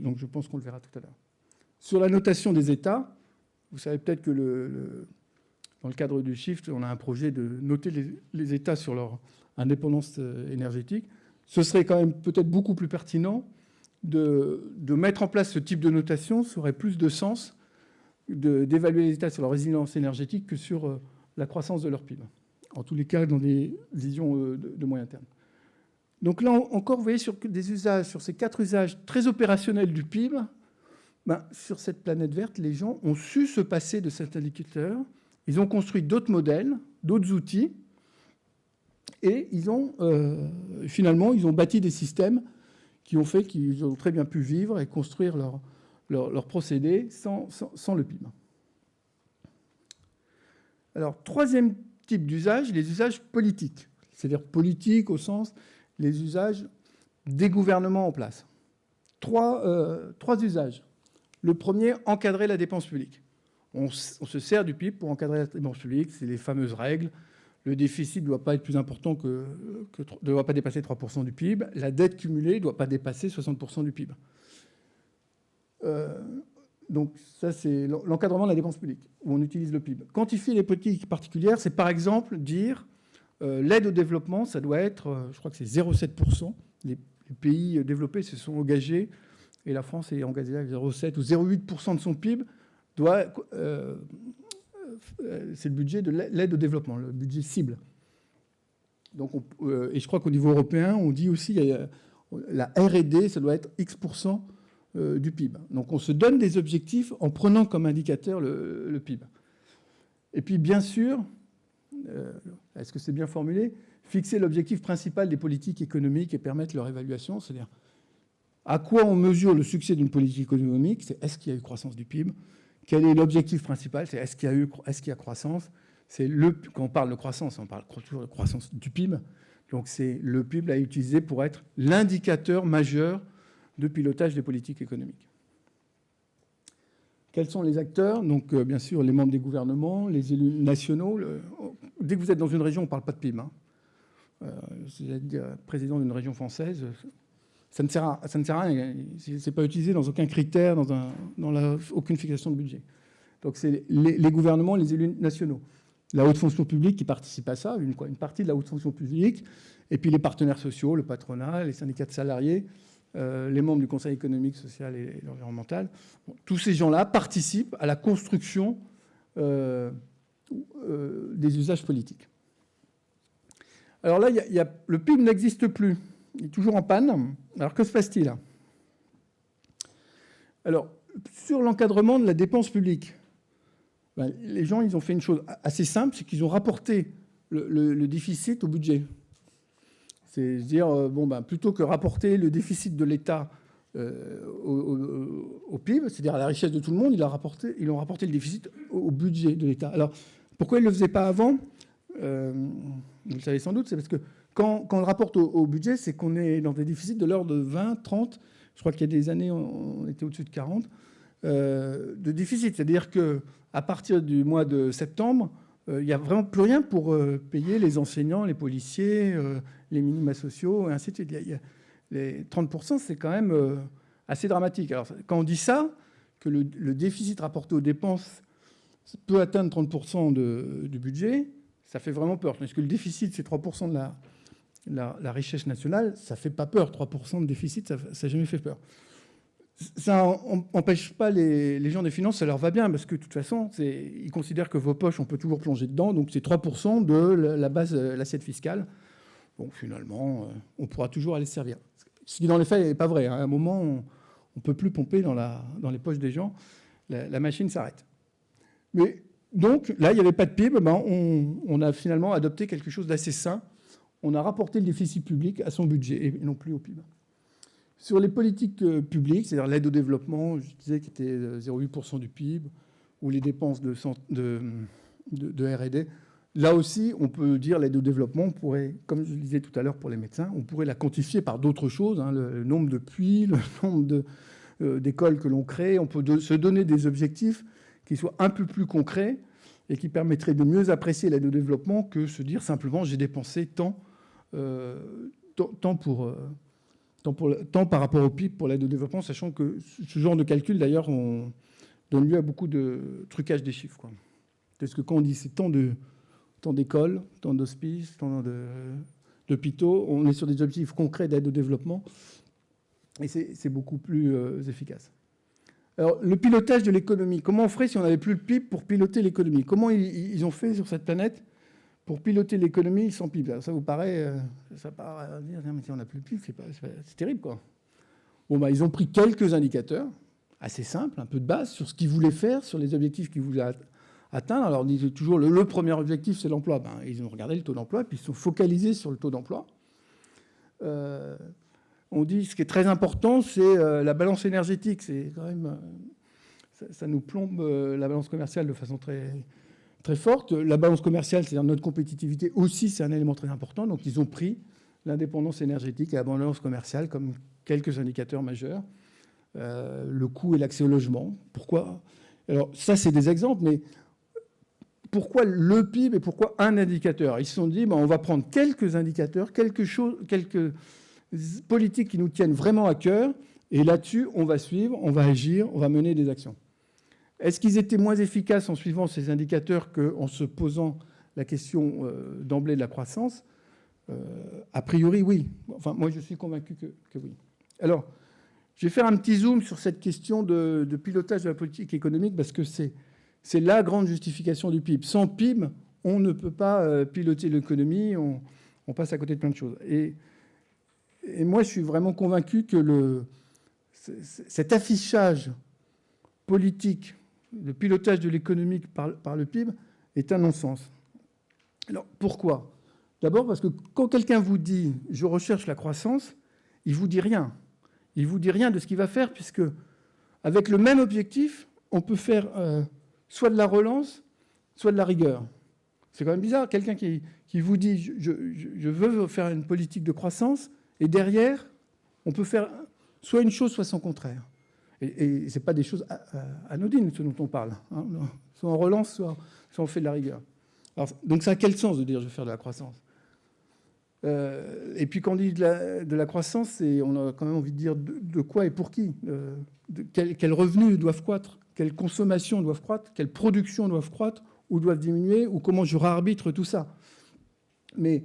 donc je pense qu'on le verra tout à l'heure. Sur la notation des États, vous savez peut-être que dans le cadre du Shift, on a un projet de noter les États sur leur indépendance énergétique. Ce serait quand même peut-être beaucoup plus pertinent de mettre en place ce type de notation. Ça aurait plus de sens d'évaluer les États sur leur résilience énergétique que sur la croissance de leur PIB. En tous les cas, dans des visions de moyen terme. Donc là encore, vous voyez, sur ces 4 usages très opérationnels du PIB, sur cette planète verte, les gens ont su se passer de cet indicateur. Ils ont construit d'autres modèles, d'autres outils, et finalement, ils ont bâti des systèmes qui ont fait qu'ils ont très bien pu vivre et construire leur procédé sans le PIB. Alors, troisième type d'usage, les usages politiques. C'est-à-dire politiques au sens les usages des gouvernements en place. Trois usages. Le premier, encadrer la dépense publique. On se sert du PIB pour encadrer la dépense publique. C'est les fameuses règles. Le déficit ne doit pas être plus important ne doit pas dépasser 3% du PIB. La dette cumulée ne doit pas dépasser 60% du PIB. Donc ça, c'est l'encadrement de la dépense publique, où on utilise le PIB. Quantifier les politiques particulières, c'est par exemple dire l'aide au développement, ça doit être, je crois que c'est 0,7%. Les pays développés se sont engagés, et la France est engagée à 0,7 ou 0,8% de son PIB. C'est le budget de l'aide au développement, le budget cible. Donc et je crois qu'au niveau européen, on dit aussi la R&D, ça doit être X% du PIB. Donc on se donne des objectifs en prenant comme indicateur le PIB. Et puis bien sûr, est-ce que c'est bien formulé, fixer l'objectif principal des politiques économiques et permettre leur évaluation, c'est-à-dire à quoi on mesure le succès d'une politique économique, c'est est-ce qu'il y a eu croissance du PIB, Quel est l'objectif principal? C'est est-ce qu'il y a croissance? Quand on parle de croissance, on parle toujours de croissance du PIB. Donc c'est le PIB à utiliser pour être l'indicateur majeur de pilotage des politiques économiques. Quels sont les acteurs? Donc bien sûr les membres des gouvernements, les élus nationaux. Dès que vous êtes dans une région, on ne parle pas de PIB. Si vous êtes président d'une région française, ça ne sert à rien. Ce n'est pas utilisé dans aucun critère, aucune fixation de budget. Donc c'est les gouvernements, les élus nationaux. La haute fonction publique qui participe à ça, une partie de la haute fonction publique, et puis les partenaires sociaux, le patronat, les syndicats de salariés, les membres du Conseil économique, social et environnemental. Bon, tous ces gens-là participent à la construction des usages politiques. Alors là, le PIB n'existe plus. Il est toujours en panne. Alors que se passe-t-il? Alors, sur l'encadrement de la dépense publique, les gens, ils ont fait une chose assez simple, c'est qu'ils ont rapporté le déficit au budget. C'est-à-dire, plutôt que rapporter le déficit de l'État au PIB, c'est-à-dire à la richesse de tout le monde, ils ont rapporté le déficit au budget de l'État. Alors, pourquoi ils ne le faisaient pas avant? Vous le savez sans doute, c'est parce que quand on le rapporte au budget, c'est qu'on est dans des déficits de l'ordre de 20, 30, je crois qu'il y a des années, on était au-dessus de 40, de déficit. C'est-à-dire qu'à partir du mois de septembre, il n'y a vraiment plus rien pour payer les enseignants, les policiers, les minima sociaux, et ainsi de suite. Les 30%, c'est quand même assez dramatique. Alors, quand on dit ça, que le déficit rapporté aux dépenses peut atteindre 30% du budget, ça fait vraiment peur. Parce que le déficit, c'est 3% de la richesse nationale, ça ne fait pas peur. 3% de déficit, ça n'a jamais fait peur. Ça n'empêche pas les gens des finances, ça leur va bien, parce que de toute façon, ils considèrent que vos poches, on peut toujours plonger dedans, donc c'est 3% de la base, l'assiette fiscale. Bon, finalement, on pourra toujours aller se servir. Ce qui, dans les faits, n'est pas vrai. À un moment, on ne peut plus pomper dans les poches des gens, la machine s'arrête. Mais donc, là, il n'y avait pas de PIB, on a finalement adopté quelque chose d'assez sain. On a rapporté le déficit public à son budget, et non plus au PIB. Sur les politiques publiques, c'est-à-dire l'aide au développement, je disais qui était 0,8% du PIB, ou les dépenses de R&D, là aussi, on peut dire l'aide au développement, on pourrait, comme je le disais tout à l'heure pour les médecins, on pourrait la quantifier par d'autres choses, le nombre de puits, le nombre d'écoles que l'on crée. On peut se donner des objectifs qui soient un peu plus concrets et qui permettraient de mieux apprécier l'aide au développement que se dire simplement j'ai dépensé tant par rapport au PIB pour l'aide au développement, sachant que ce genre de calcul, d'ailleurs, donne lieu à beaucoup de trucage des chiffres, quoi. Parce que quand on dit c'est tant d'écoles, tant d'hospices, tant d'hôpitaux, on est sur des objectifs concrets d'aide au développement et c'est beaucoup plus efficace. Alors, le pilotage de l'économie, comment on ferait si on n'avait plus le PIB pour piloter l'économie? Comment ils ont fait sur cette planète pour piloter l'économie sans PIB? Alors, ça vous paraît... ça paraît dire, mais si on n'a plus le PIB, c'est terrible, quoi. Bon, ils ont pris quelques indicateurs assez simples, un peu de base, sur ce qu'ils voulaient faire, sur les objectifs qu'ils voulaient atteindre. Alors, on disait toujours, le premier objectif, c'est l'emploi. Ils ont regardé le taux d'emploi, puis ils se sont focalisés sur le taux d'emploi. On dit, ce qui est très important, c'est la balance énergétique. C'est quand même... ça nous plombe la balance commerciale de façon très, très forte. La balance commerciale, c'est-à-dire notre compétitivité aussi, c'est un élément très important. Donc, ils ont pris l'indépendance énergétique et la balance commerciale comme quelques indicateurs majeurs. Le coût et l'accès au logement. Pourquoi? Alors, ça, c'est des exemples, mais pourquoi le PIB et pourquoi un indicateur? Ils se sont dit, on va prendre quelques indicateurs, quelques politiques qui nous tiennent vraiment à cœur, et là-dessus, on va suivre, on va agir, on va mener des actions. Est-ce qu'ils étaient moins efficaces en suivant ces indicateurs qu'en se posant la question d'emblée de la croissance? A priori, oui. Enfin, moi, je suis convaincu que oui. Alors, je vais faire un petit zoom sur cette question de pilotage de la politique économique, parce que c'est la grande justification du PIB. Sans PIB, on ne peut pas piloter l'économie, on passe à côté de plein de choses. Et moi, je suis vraiment convaincu que cet affichage politique, le pilotage de l'économie par le PIB, est un non-sens. Alors, pourquoi? D'abord parce que quand quelqu'un vous dit « je recherche la croissance », il ne vous dit rien. Il ne vous dit rien de ce qu'il va faire, puisque avec le même objectif, on peut faire soit de la relance, soit de la rigueur. C'est quand même bizarre, quelqu'un qui vous dit « je veux faire une politique de croissance », et derrière, on peut faire soit une chose, soit son contraire. Et ce n'est pas des choses anodines, ce dont on parle. Hein. Soit on relance, soit on fait de la rigueur. Alors, donc ça a quel sens de dire « je veux faire de la croissance » et puis quand on dit de la croissance, on a quand même envie de dire de quoi et pour qui, quels revenus doivent croître, quelles consommations doivent croître, quelles productions doivent croître ou doivent diminuer, ou comment je réarbitre tout ça. Mais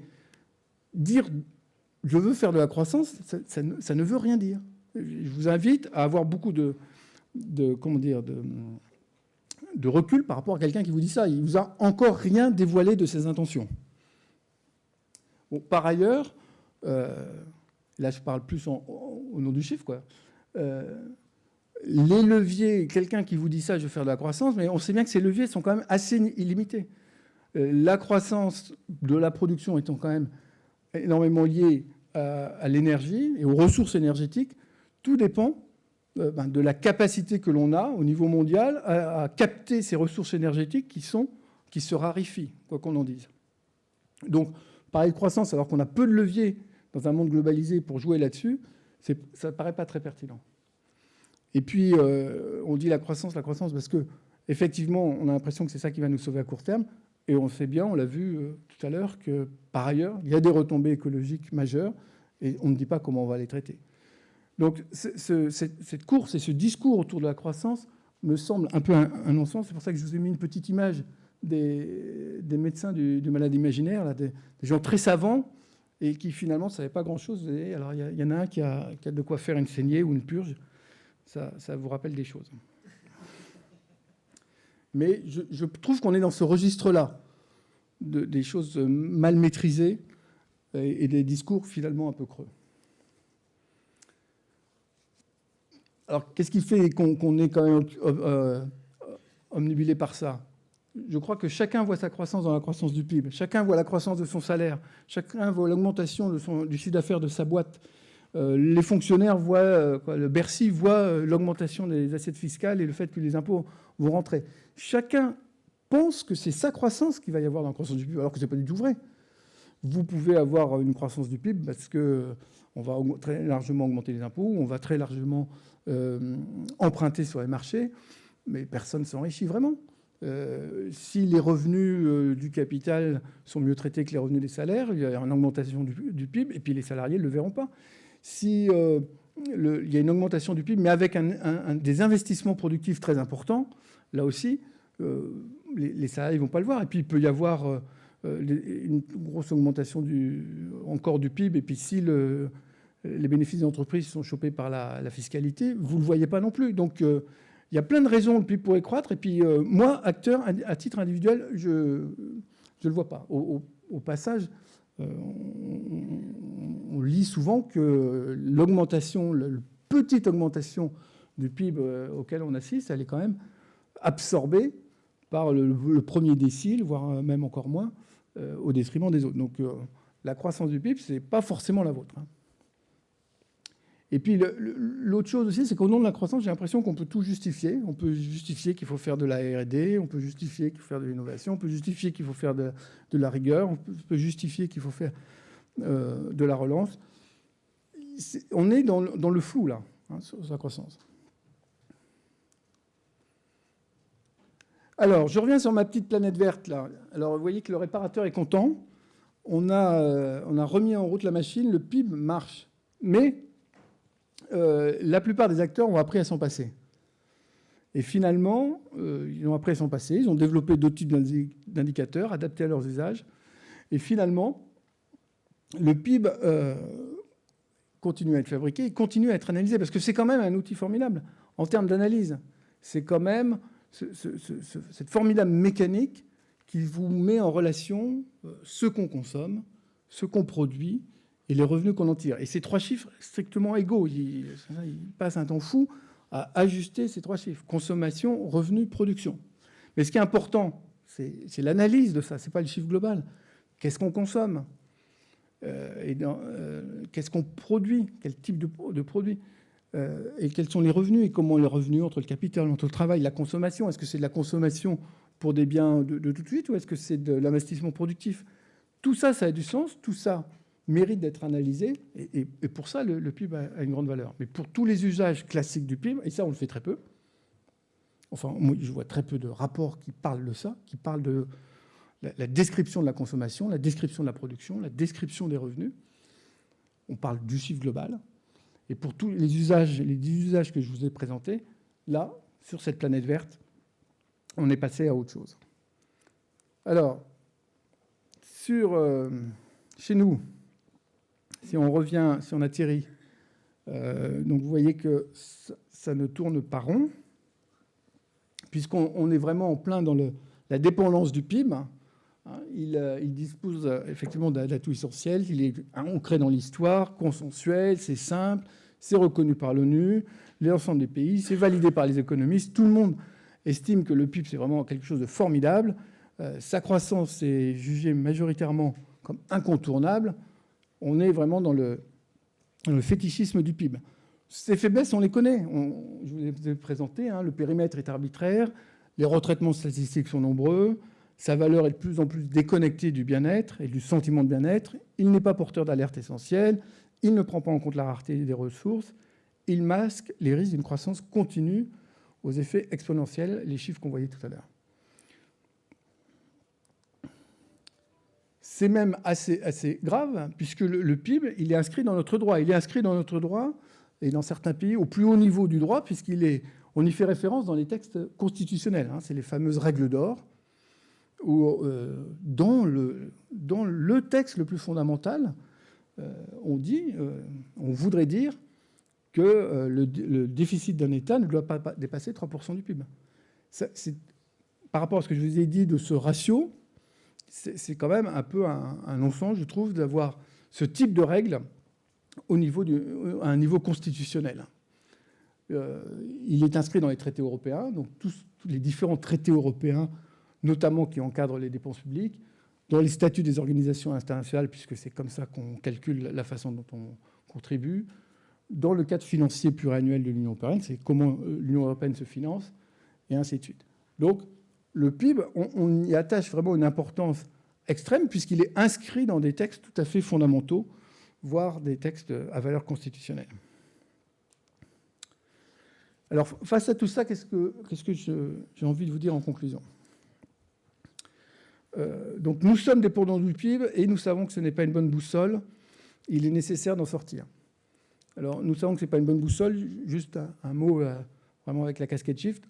dire « je veux faire de la croissance », ça ne veut rien dire. Je vous invite à avoir beaucoup de recul par rapport à quelqu'un qui vous dit ça. Il ne vous a encore rien dévoilé de ses intentions. Bon, par ailleurs, là je parle plus au nom du chiffre, quoi. Les leviers, quelqu'un qui vous dit ça, je veux faire de la croissance, mais on sait bien que ces leviers sont quand même assez illimités. La croissance de la production étant quand même énormément liée à l'énergie et aux ressources énergétiques, tout dépend de la capacité que l'on a au niveau mondial à capter ces ressources énergétiques qui se raréfient, quoi qu'on en dise. Donc, parler de croissance alors qu'on a peu de leviers dans un monde globalisé pour jouer là-dessus, ça ne paraît pas très pertinent. Et puis, on dit la croissance parce qu'effectivement, on a l'impression que c'est ça qui va nous sauver à court terme. Et on sait bien, on l'a vu tout à l'heure, que par ailleurs, il y a des retombées écologiques majeures et on ne dit pas comment on va les traiter. Donc, cette course et ce discours autour de la croissance me semble un peu un non-sens. C'est pour ça que je vous ai mis une petite image des médecins du malade imaginaire, là, des gens très savants et qui finalement ne savaient pas grand-chose. Et alors, il y en a un qui a de quoi faire une saignée ou une purge. Ça vous rappelle des choses. Mais je trouve qu'on est dans ce registre-là, des choses mal maîtrisées et des discours finalement un peu creux. Alors, qu'est-ce qui fait qu'on est quand même omnibulé par ça ? Je crois que chacun voit sa croissance dans la croissance du PIB. Chacun voit la croissance de son salaire. Chacun voit l'augmentation du chiffre d'affaires de sa boîte. Les fonctionnaires voient, le Bercy voit l'augmentation des assiettes fiscales et le fait que les impôts vont rentrer. Chacun pense que c'est sa croissance qu'il va y avoir dans la croissance du PIB, alors que ce n'est pas du tout vrai. Vous pouvez avoir une croissance du PIB parce qu'on va très largement augmenter les impôts, on va très largement emprunter sur les marchés, mais personne ne s'enrichit vraiment. Si les revenus du capital sont mieux traités que les revenus des salaires, il y a une augmentation du PIB, et puis les salariés ne le verront pas. Si il y a une augmentation du PIB, mais avec des investissements productifs très importants, là aussi, les salariés ne vont pas le voir. Et puis il peut y avoir une grosse augmentation encore du PIB, et puis si les bénéfices des entreprises sont chopés par la fiscalité, vous ne le voyez pas non plus. Donc il y a plein de raisons, le PIB pourrait croître, et puis moi, acteur, à titre individuel, je ne le vois pas. Au passage, on lit souvent que l'augmentation, la petite augmentation du PIB auquel on assiste, elle est quand même absorbée par le premier décile, voire même encore moins, au détriment des autres. Donc la croissance du PIB, ce n'est pas forcément la vôtre. Et puis l'autre chose aussi, c'est qu'au nom de la croissance, j'ai l'impression qu'on peut tout justifier. On peut justifier qu'il faut faire de la R&D, on peut justifier qu'il faut faire de l'innovation, on peut justifier qu'il faut faire de la rigueur, on peut justifier qu'il faut faire de la relance. On est dans le flou, là, sur la croissance. Alors, je reviens sur ma petite planète verte, là. Alors, vous voyez que le réparateur est content. On a remis en route la machine, le PIB marche. Mais la plupart des acteurs ont appris à s'en passer. Et finalement, ils ont appris à s'en passer. Ils ont développé d'autres types d'indicateurs adaptés à leurs usages. Et finalement, le PIB continue à être fabriqué, il continue à être analysé, parce que c'est quand même un outil formidable en termes d'analyse. C'est quand même cette formidable mécanique qui vous met en relation ce qu'on consomme, ce qu'on produit et les revenus qu'on en tire. Et ces trois chiffres strictement égaux. Ils passent un temps fou à ajuster ces trois chiffres. Consommation, revenus, production. Mais ce qui est important, c'est l'analyse de ça. Ce n'est pas le chiffre global. Qu'est-ce qu'on consomme ? Qu'est-ce qu'on produit ? Quel type de produit ? Et quels sont les revenus et comment les revenus entre le capital, entre le travail, la consommation. Est-ce que c'est de la consommation pour des biens de tout de suite ou est-ce que c'est de l'investissement productif? Tout ça, ça a du sens. Tout ça mérite d'être analysé. Et pour ça, le PIB a une grande valeur. Mais pour tous les usages classiques du PIB, et ça, on le fait très peu. Enfin, moi, je vois très peu de rapports qui parlent de ça, qui parlent de la description de la consommation, la description de la production, la description des revenus. On parle du chiffre global. Et pour tous les 10 usages que je vous ai présentés, là, sur cette planète verte, on est passé à autre chose. Alors, chez nous, si on revient, si on atterrit, donc vous voyez que ça ne tourne pas rond, puisqu'on est vraiment en plein dans la dépendance du PIB. Il dispose effectivement d'atouts essentiels, il est ancré dans l'histoire, consensuel, c'est simple, c'est reconnu par l'ONU, l'ensemble des pays, c'est validé par les économistes. Tout le monde estime que le PIB, c'est vraiment quelque chose de formidable. Sa croissance est jugée majoritairement comme incontournable. On est vraiment dans le fétichisme du PIB. Ces faiblesses, on les connaît. Je vous les ai présentées. Le périmètre est arbitraire, les retraitements statistiques sont nombreux, sa valeur est de plus en plus déconnectée du bien-être et du sentiment de bien-être. Il n'est pas porteur d'alerte essentielle. Il ne prend pas en compte la rareté des ressources. Il masque les risques d'une croissance continue aux effets exponentiels, les chiffres qu'on voyait tout à l'heure. C'est même assez grave, puisque le PIB, il est inscrit dans notre droit. Il est inscrit dans notre droit, et dans certains pays, au plus haut niveau du droit, on y fait référence dans les textes constitutionnels. C'est les fameuses règles d'or, où dans le texte le plus fondamental, on voudrait dire que le déficit d'un État ne doit pas dépasser 3% du PIB. Par rapport à ce que je vous ai dit de ce ratio, c'est quand même un peu un non-sens, je trouve, d'avoir ce type de règles à un niveau constitutionnel. Il est inscrit dans les traités européens, donc tous les différents traités européens, notamment qui encadrent les dépenses publiques, dans les statuts des organisations internationales, puisque c'est comme ça qu'on calcule la façon dont on contribue, dans le cadre financier pluriannuel de l'Union européenne, c'est comment l'Union européenne se finance, et ainsi de suite. Donc, le PIB, on y attache vraiment une importance extrême, puisqu'il est inscrit dans des textes tout à fait fondamentaux, voire des textes à valeur constitutionnelle. Alors, face à tout ça, qu'est-ce que j'ai envie de vous dire en conclusion ? Donc, nous sommes dépendants du PIB et nous savons que ce n'est pas une bonne boussole. Il est nécessaire d'en sortir. Alors, nous savons que ce n'est pas une bonne boussole. Juste un mot vraiment avec la casquette shift.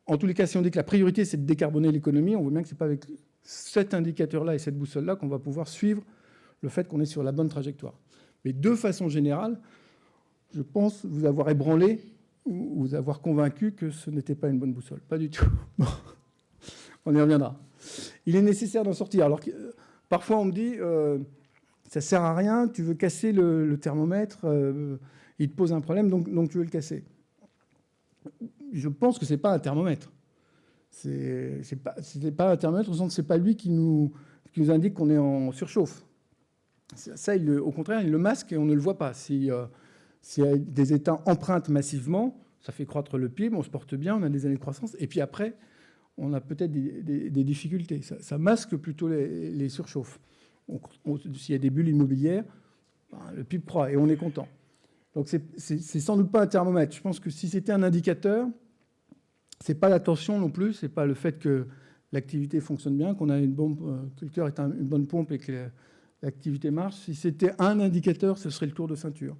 En tous les cas, si on dit que la priorité, c'est de décarboner l'économie, on voit bien que ce n'est pas avec cet indicateur-là et cette boussole-là qu'on va pouvoir suivre le fait qu'on est sur la bonne trajectoire. Mais de façon générale, je pense vous avoir ébranlé ou vous avoir convaincu que ce n'était pas une bonne boussole. Pas du tout. Bon, on y reviendra. Il est nécessaire d'en sortir. Alors, parfois, on me dit, ça ne sert à rien, tu veux casser le thermomètre, il te pose un problème, donc tu veux le casser. Je pense que ce n'est pas un thermomètre. Ce n'est pas un thermomètre, au sens que ce n'est pas lui qui nous indique qu'on est en surchauffe. Ça, au contraire, il le masque et on ne le voit pas. Si des États empruntent massivement, ça fait croître le PIB, on se porte bien, on a des années de croissance, et puis après, on a peut-être des difficultés. Ça masque plutôt les surchauffes. S'il y a des bulles immobilières, le PIB croît et on est content. Donc c'est sans doute pas un thermomètre. Je pense que si c'était un indicateur, c'est pas la tension non plus, c'est pas le fait que l'activité fonctionne bien, qu'on a une bombe, que le cœur est une bonne pompe et que l'activité marche. Si c'était un indicateur, ce serait le tour de ceinture.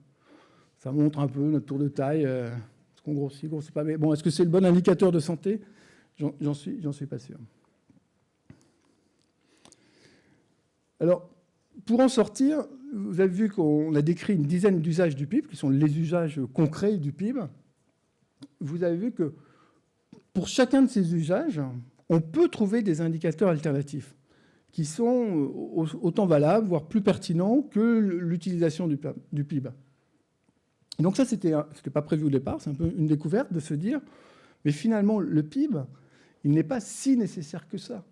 Ça montre un peu notre tour de taille. Est-ce qu'on grossit pas. Mais bon, est-ce que c'est le bon indicateur de santé ? J'en suis pas sûr. Alors, pour en sortir, vous avez vu qu'on a décrit une dizaine d'usages du PIB, qui sont les usages concrets du PIB. Vous avez vu que pour chacun de ces usages, on peut trouver des indicateurs alternatifs qui sont autant valables, voire plus pertinents que l'utilisation du PIB. Et donc ça, c'était pas prévu au départ, c'est un peu une découverte de se dire, mais finalement, le PIB, il n'est pas si nécessaire que ça.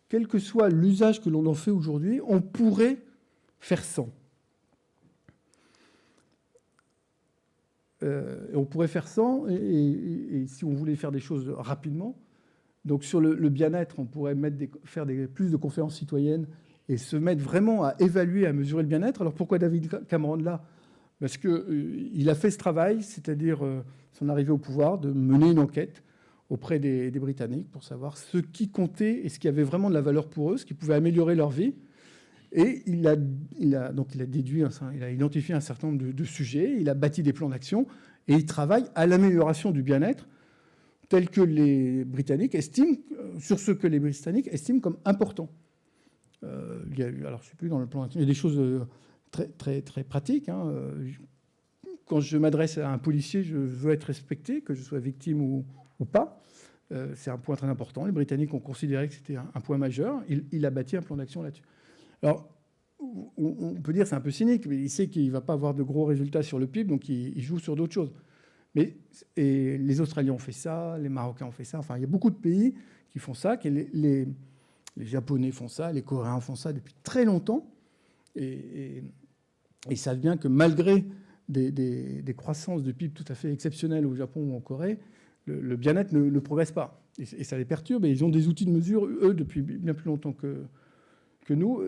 Quel que soit l'usage que l'on en fait aujourd'hui, on pourrait faire sans. on pourrait faire sans, et si on voulait faire des choses rapidement, donc sur le bien-être, on pourrait faire plus de conférences citoyennes et se mettre vraiment à évaluer, à mesurer le bien-être. Alors pourquoi David Cameron là? Parce qu'il a fait ce travail, c'est-à-dire son arrivée au pouvoir, de mener une enquête auprès des Britanniques pour savoir ce qui comptait et ce qui avait vraiment de la valeur pour eux, ce qui pouvait améliorer leur vie. Et il a identifié un certain nombre de sujets, il a bâti des plans d'action et il travaille à l'amélioration du bien-être tel que les Britanniques estiment, sur ce que les Britanniques estiment comme important. Alors je ne sais plus dans le plan d'action, il y a des choses très, très, très pratiques. Hein. Quand je m'adresse à un policier, je veux être respecté, que je sois victime ou pas. C'est un point très important. Les Britanniques ont considéré que c'était un point majeur. Il a bâti un plan d'action là-dessus. Alors, on peut dire que c'est un peu cynique, mais il sait qu'il ne va pas avoir de gros résultats sur le PIB, donc il joue sur d'autres choses. Et les Australiens ont fait ça, les Marocains ont fait ça. Enfin, il y a beaucoup de pays qui font ça. Les Japonais font ça, les Coréens font ça depuis très longtemps. Et ils savent bien que malgré des croissances de PIB tout à fait exceptionnelles au Japon ou en Corée, le bien-être ne progresse pas. Et ça les perturbe. Et ils ont des outils de mesure, eux, depuis bien plus longtemps que nous.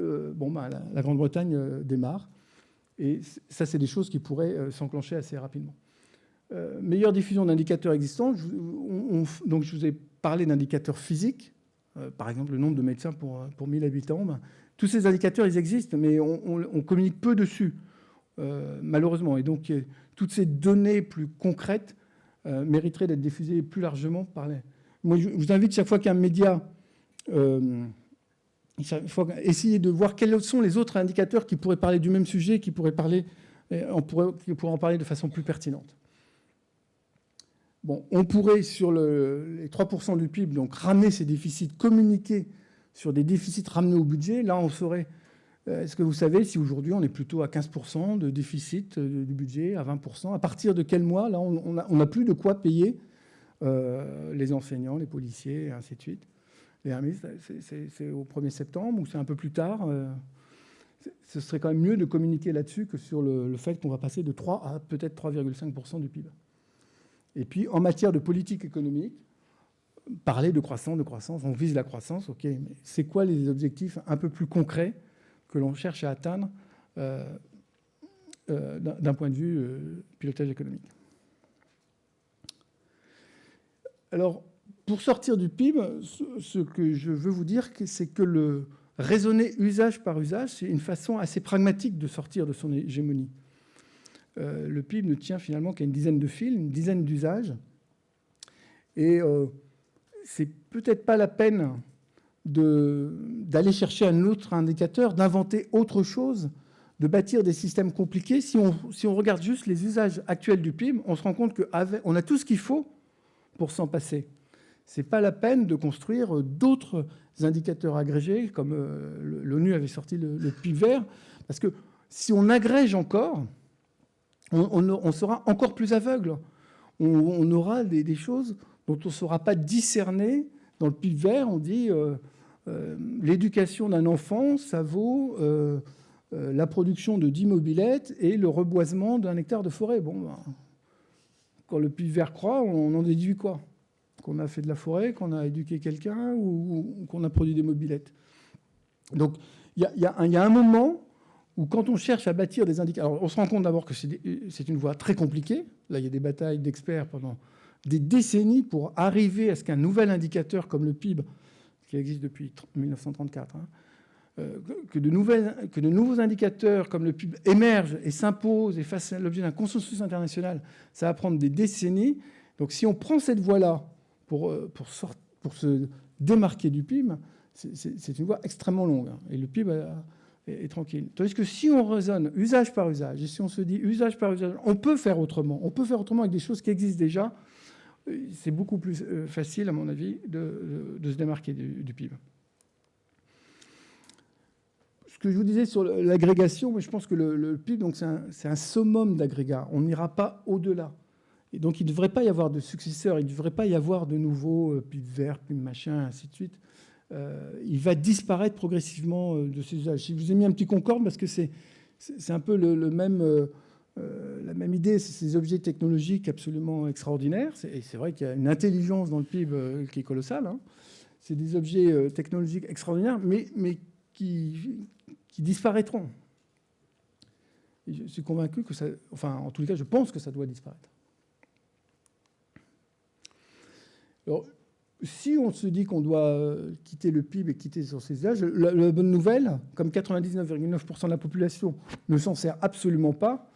La Grande-Bretagne démarre. Et ça, c'est des choses qui pourraient s'enclencher assez rapidement. Meilleure diffusion d'indicateurs existants. Donc, je vous ai parlé d'indicateurs physiques. Par exemple, le nombre de médecins pour 1000 habitants. Tous ces indicateurs, ils existent, mais on communique peu dessus, malheureusement. Et donc, toutes ces données plus concrètes mériteraient d'être diffusées plus largement par les... Moi, je vous invite, chaque fois qu'un média... il faut essayer de voir quels sont les autres indicateurs qui pourraient parler du même sujet, qui pourraient en parler de façon plus pertinente. Bon, on pourrait, sur les 3% du PIB, donc ramener ces déficits, communiquer sur des déficits ramenés au budget. Là, on saurait... Est-ce que vous savez si aujourd'hui, on est plutôt à 15% de déficit du budget, à 20%? À partir de quel mois, là, on n'a plus de quoi payer les enseignants, les policiers, et ainsi de suite. Les RMI, c'est au 1er septembre ou c'est un peu plus tard. Ce serait quand même mieux de communiquer là-dessus que sur le fait qu'on va passer de 3 à peut-être 3,5% du PIB. Et puis, en matière de politique économique, parler de croissance, on vise la croissance, ok, mais c'est quoi les objectifs un peu plus concrets que l'on cherche à atteindre d'un point de vue pilotage économique? Alors, pour sortir du PIB, ce que je veux vous dire, c'est que le raisonner usage par usage, c'est une façon assez pragmatique de sortir de son hégémonie. Le PIB ne tient finalement qu'à une dizaine de fils, une dizaine d'usages. Et c'est peut-être pas la peine d'aller chercher un autre indicateur, d'inventer autre chose, de bâtir des systèmes compliqués. Si on regarde juste les usages actuels du PIB, on se rend compte qu'on a tout ce qu'il faut pour s'en passer. Ce n'est pas la peine de construire d'autres indicateurs agrégés, comme l'ONU avait sorti le PIB vert, parce que si on agrège encore, on sera encore plus aveugle. On aura des choses dont on ne saura pas discerner. Dans le PIB vert, on dit l'éducation d'un enfant, ça vaut la production de 10 mobylettes et le reboisement d'un hectare de forêt. Bon, quand le PIB vert croît, on en déduit quoi? Qu'on a fait de la forêt, qu'on a éduqué quelqu'un ou qu'on a produit des mobylettes. Donc, il y a un moment où, quand on cherche à bâtir des indicateurs... Alors, on se rend compte d'abord que c'est une voie très compliquée. Là, il y a des batailles d'experts pendant des décennies pour arriver à ce qu'un nouvel indicateur comme le PIB, qui existe depuis 1934, que de nouveaux indicateurs comme le PIB émergent et s'imposent et fassent l'objet d'un consensus international. Ça va prendre des décennies. Donc, si on prend cette voie-là pour se démarquer du PIB, c'est une voie extrêmement longue. Et le PIB est tranquille. Tandis que si on raisonne usage par usage, et si on se dit usage par usage, on peut faire autrement. On peut faire autrement avec des choses qui existent déjà. C'est beaucoup plus facile, à mon avis, de se démarquer du PIB. Ce que je vous disais sur l'agrégation, je pense que le PIB, c'est un summum d'agrégats. On n'ira pas au-delà. Et donc, il ne devrait pas y avoir de successeurs. Il ne devrait pas y avoir de nouveaux PIB vert, PIB machin, ainsi de suite. Il va disparaître progressivement de ces usages. Je vous ai mis un petit concorde parce que c'est un peu le même La même idée, c'est ces objets technologiques absolument extraordinaires. Et c'est vrai qu'il y a une intelligence dans le PIB qui est colossale. Hein. C'est des objets technologiques extraordinaires, mais qui disparaîtront. Et je suis convaincu que ça... Enfin, en tous les cas, je pense que ça doit disparaître. Alors, si on se dit qu'on doit quitter le PIB et quitter sur ces usages, la bonne nouvelle, comme 99,9% de la population ne s'en sert absolument pas,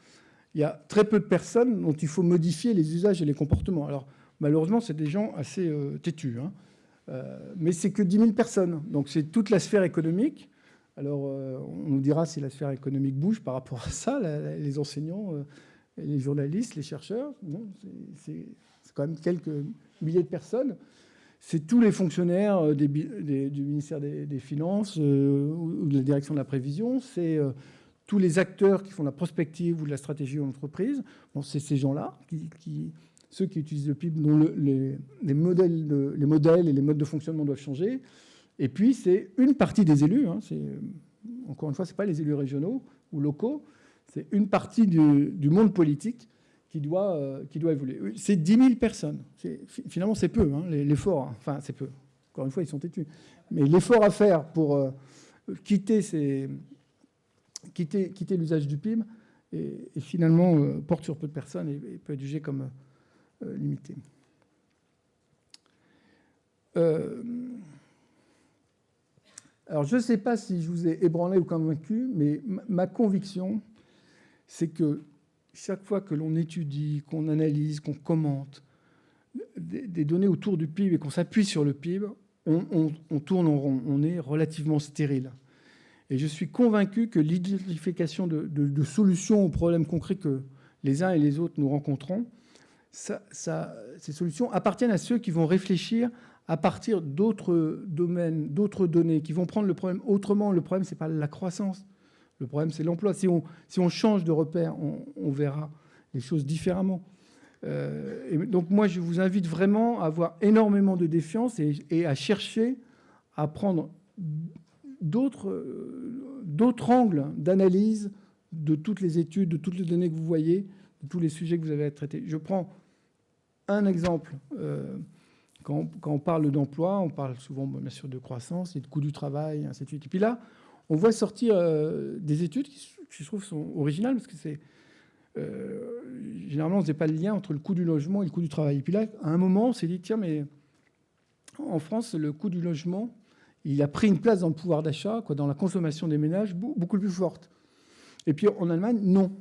il y a très peu de personnes dont il faut modifier les usages et les comportements. Alors, malheureusement, c'est des gens assez têtus. Hein. Mais c'est que 10 000 personnes. Donc, c'est toute la sphère économique. Alors, on nous dira si la sphère économique bouge par rapport à ça, les enseignants, les journalistes, les chercheurs. Bon, c'est quand même quelques milliers de personnes. C'est tous les fonctionnaires du ministère des Finances ou de la direction de la prévision. C'est tous les acteurs qui font de la prospective ou de la stratégie en entreprise. Bon, c'est ces gens-là, ceux qui utilisent le PIB, dont les modèles et les modes de fonctionnement doivent changer. Et puis, c'est une partie des élus. Hein, encore une fois, ce n'est pas les élus régionaux ou locaux. C'est une partie du monde politique qui doit évoluer. C'est 10 000 personnes. Finalement, c'est peu, hein, l'effort. Hein. Enfin, c'est peu. Encore une fois, ils sont têtus. Mais l'effort à faire pour quitter l'usage du PIB et finalement porte sur peu de personnes et peut être jugé comme limité. Alors, je ne sais pas si je vous ai ébranlé ou convaincu, mais ma conviction, c'est que chaque fois que l'on étudie, qu'on analyse, qu'on commente des données autour du PIB et qu'on s'appuie sur le PIB, on tourne en rond, on est relativement stérile. Et je suis convaincu que l'identification de solutions aux problèmes concrets que les uns et les autres nous rencontrons, ces solutions appartiennent à ceux qui vont réfléchir à partir d'autres domaines, d'autres données, qui vont prendre le problème autrement. Le problème, ce n'est pas la croissance. Le problème, c'est l'emploi. Si on change de repère, on verra les choses différemment. Et donc, moi, je vous invite vraiment à avoir énormément de défiance et à chercher à prendre d'autres angles d'analyse de toutes les études, de toutes les données que vous voyez, de tous les sujets que vous avez à traiter. Je prends un exemple. Quand on parle d'emploi, on parle souvent, bien sûr, de croissance et de coût du travail, et ainsi de suite. Et puis là, on voit sortir des études qui, je trouve, sont originales, parce que c'est... généralement, on ne faisait pas le lien entre le coût du logement et le coût du travail. Et puis là, à un moment, on s'est dit, tiens, mais en France, le coût du logement, il a pris une place dans le pouvoir d'achat, dans la consommation des ménages, beaucoup plus forte. Et puis en Allemagne, non.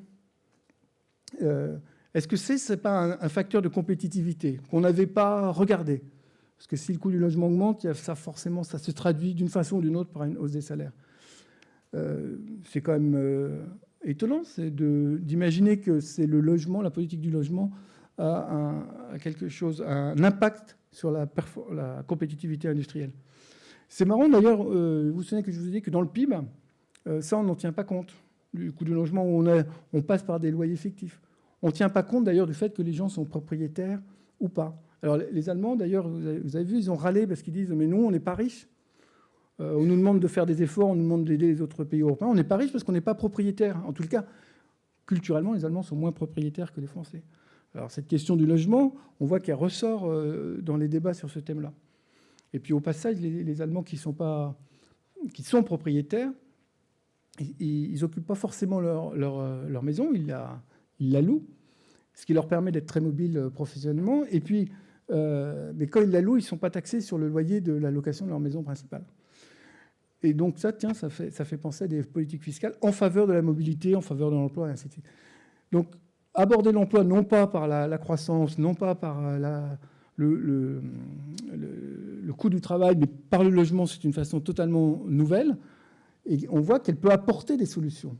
Est-ce que c'est pas un facteur de compétitivité qu'on n'avait pas regardé? Parce que si le coût du logement augmente, forcément, ça se traduit d'une façon ou d'une autre par une hausse des salaires. C'est quand même étonnant d'imaginer que c'est le logement, la politique du logement a un impact sur la compétitivité industrielle. C'est marrant d'ailleurs, vous vous souvenez que je vous ai dit que dans le PIB, ça on n'en tient pas compte, du coût du logement où on passe par des loyers fictifs. On ne tient pas compte d'ailleurs du fait que les gens sont propriétaires ou pas. Alors les Allemands d'ailleurs, vous avez vu, ils ont râlé parce qu'ils disent « mais nous on n'est pas riches, on nous demande de faire des efforts, on nous demande d'aider les autres pays européens, on n'est pas riches parce qu'on n'est pas propriétaires. » En tout cas, culturellement, les Allemands sont moins propriétaires que les Français. Alors cette question du logement, on voit qu'elle ressort dans les débats sur ce thème-là. Et puis au passage, les Allemands qui sont propriétaires, ils n'occupent pas forcément leur maison, ils la louent, ce qui leur permet d'être très mobiles professionnellement. Et puis, mais quand ils la louent, ils ne sont pas taxés sur le loyer de la location de leur maison principale. Et donc ça, tiens, ça fait penser à des politiques fiscales en faveur de la mobilité, en faveur de l'emploi, et ainsi de suite. Donc aborder l'emploi non pas par la croissance, non pas par le coût du travail, mais par le logement, c'est une façon totalement nouvelle. Et on voit qu'elle peut apporter des solutions.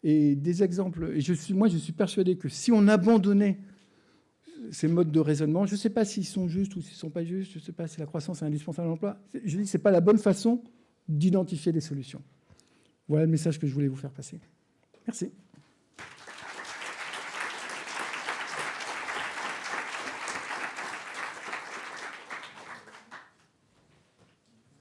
Et des exemples. Et je suis persuadé que si on abandonnait ces modes de raisonnement, je ne sais pas s'ils sont justes ou s'ils ne sont pas justes, je ne sais pas si la croissance est indispensable à l'emploi, je dis que ce n'est pas la bonne façon d'identifier des solutions. Voilà le message que je voulais vous faire passer. Merci.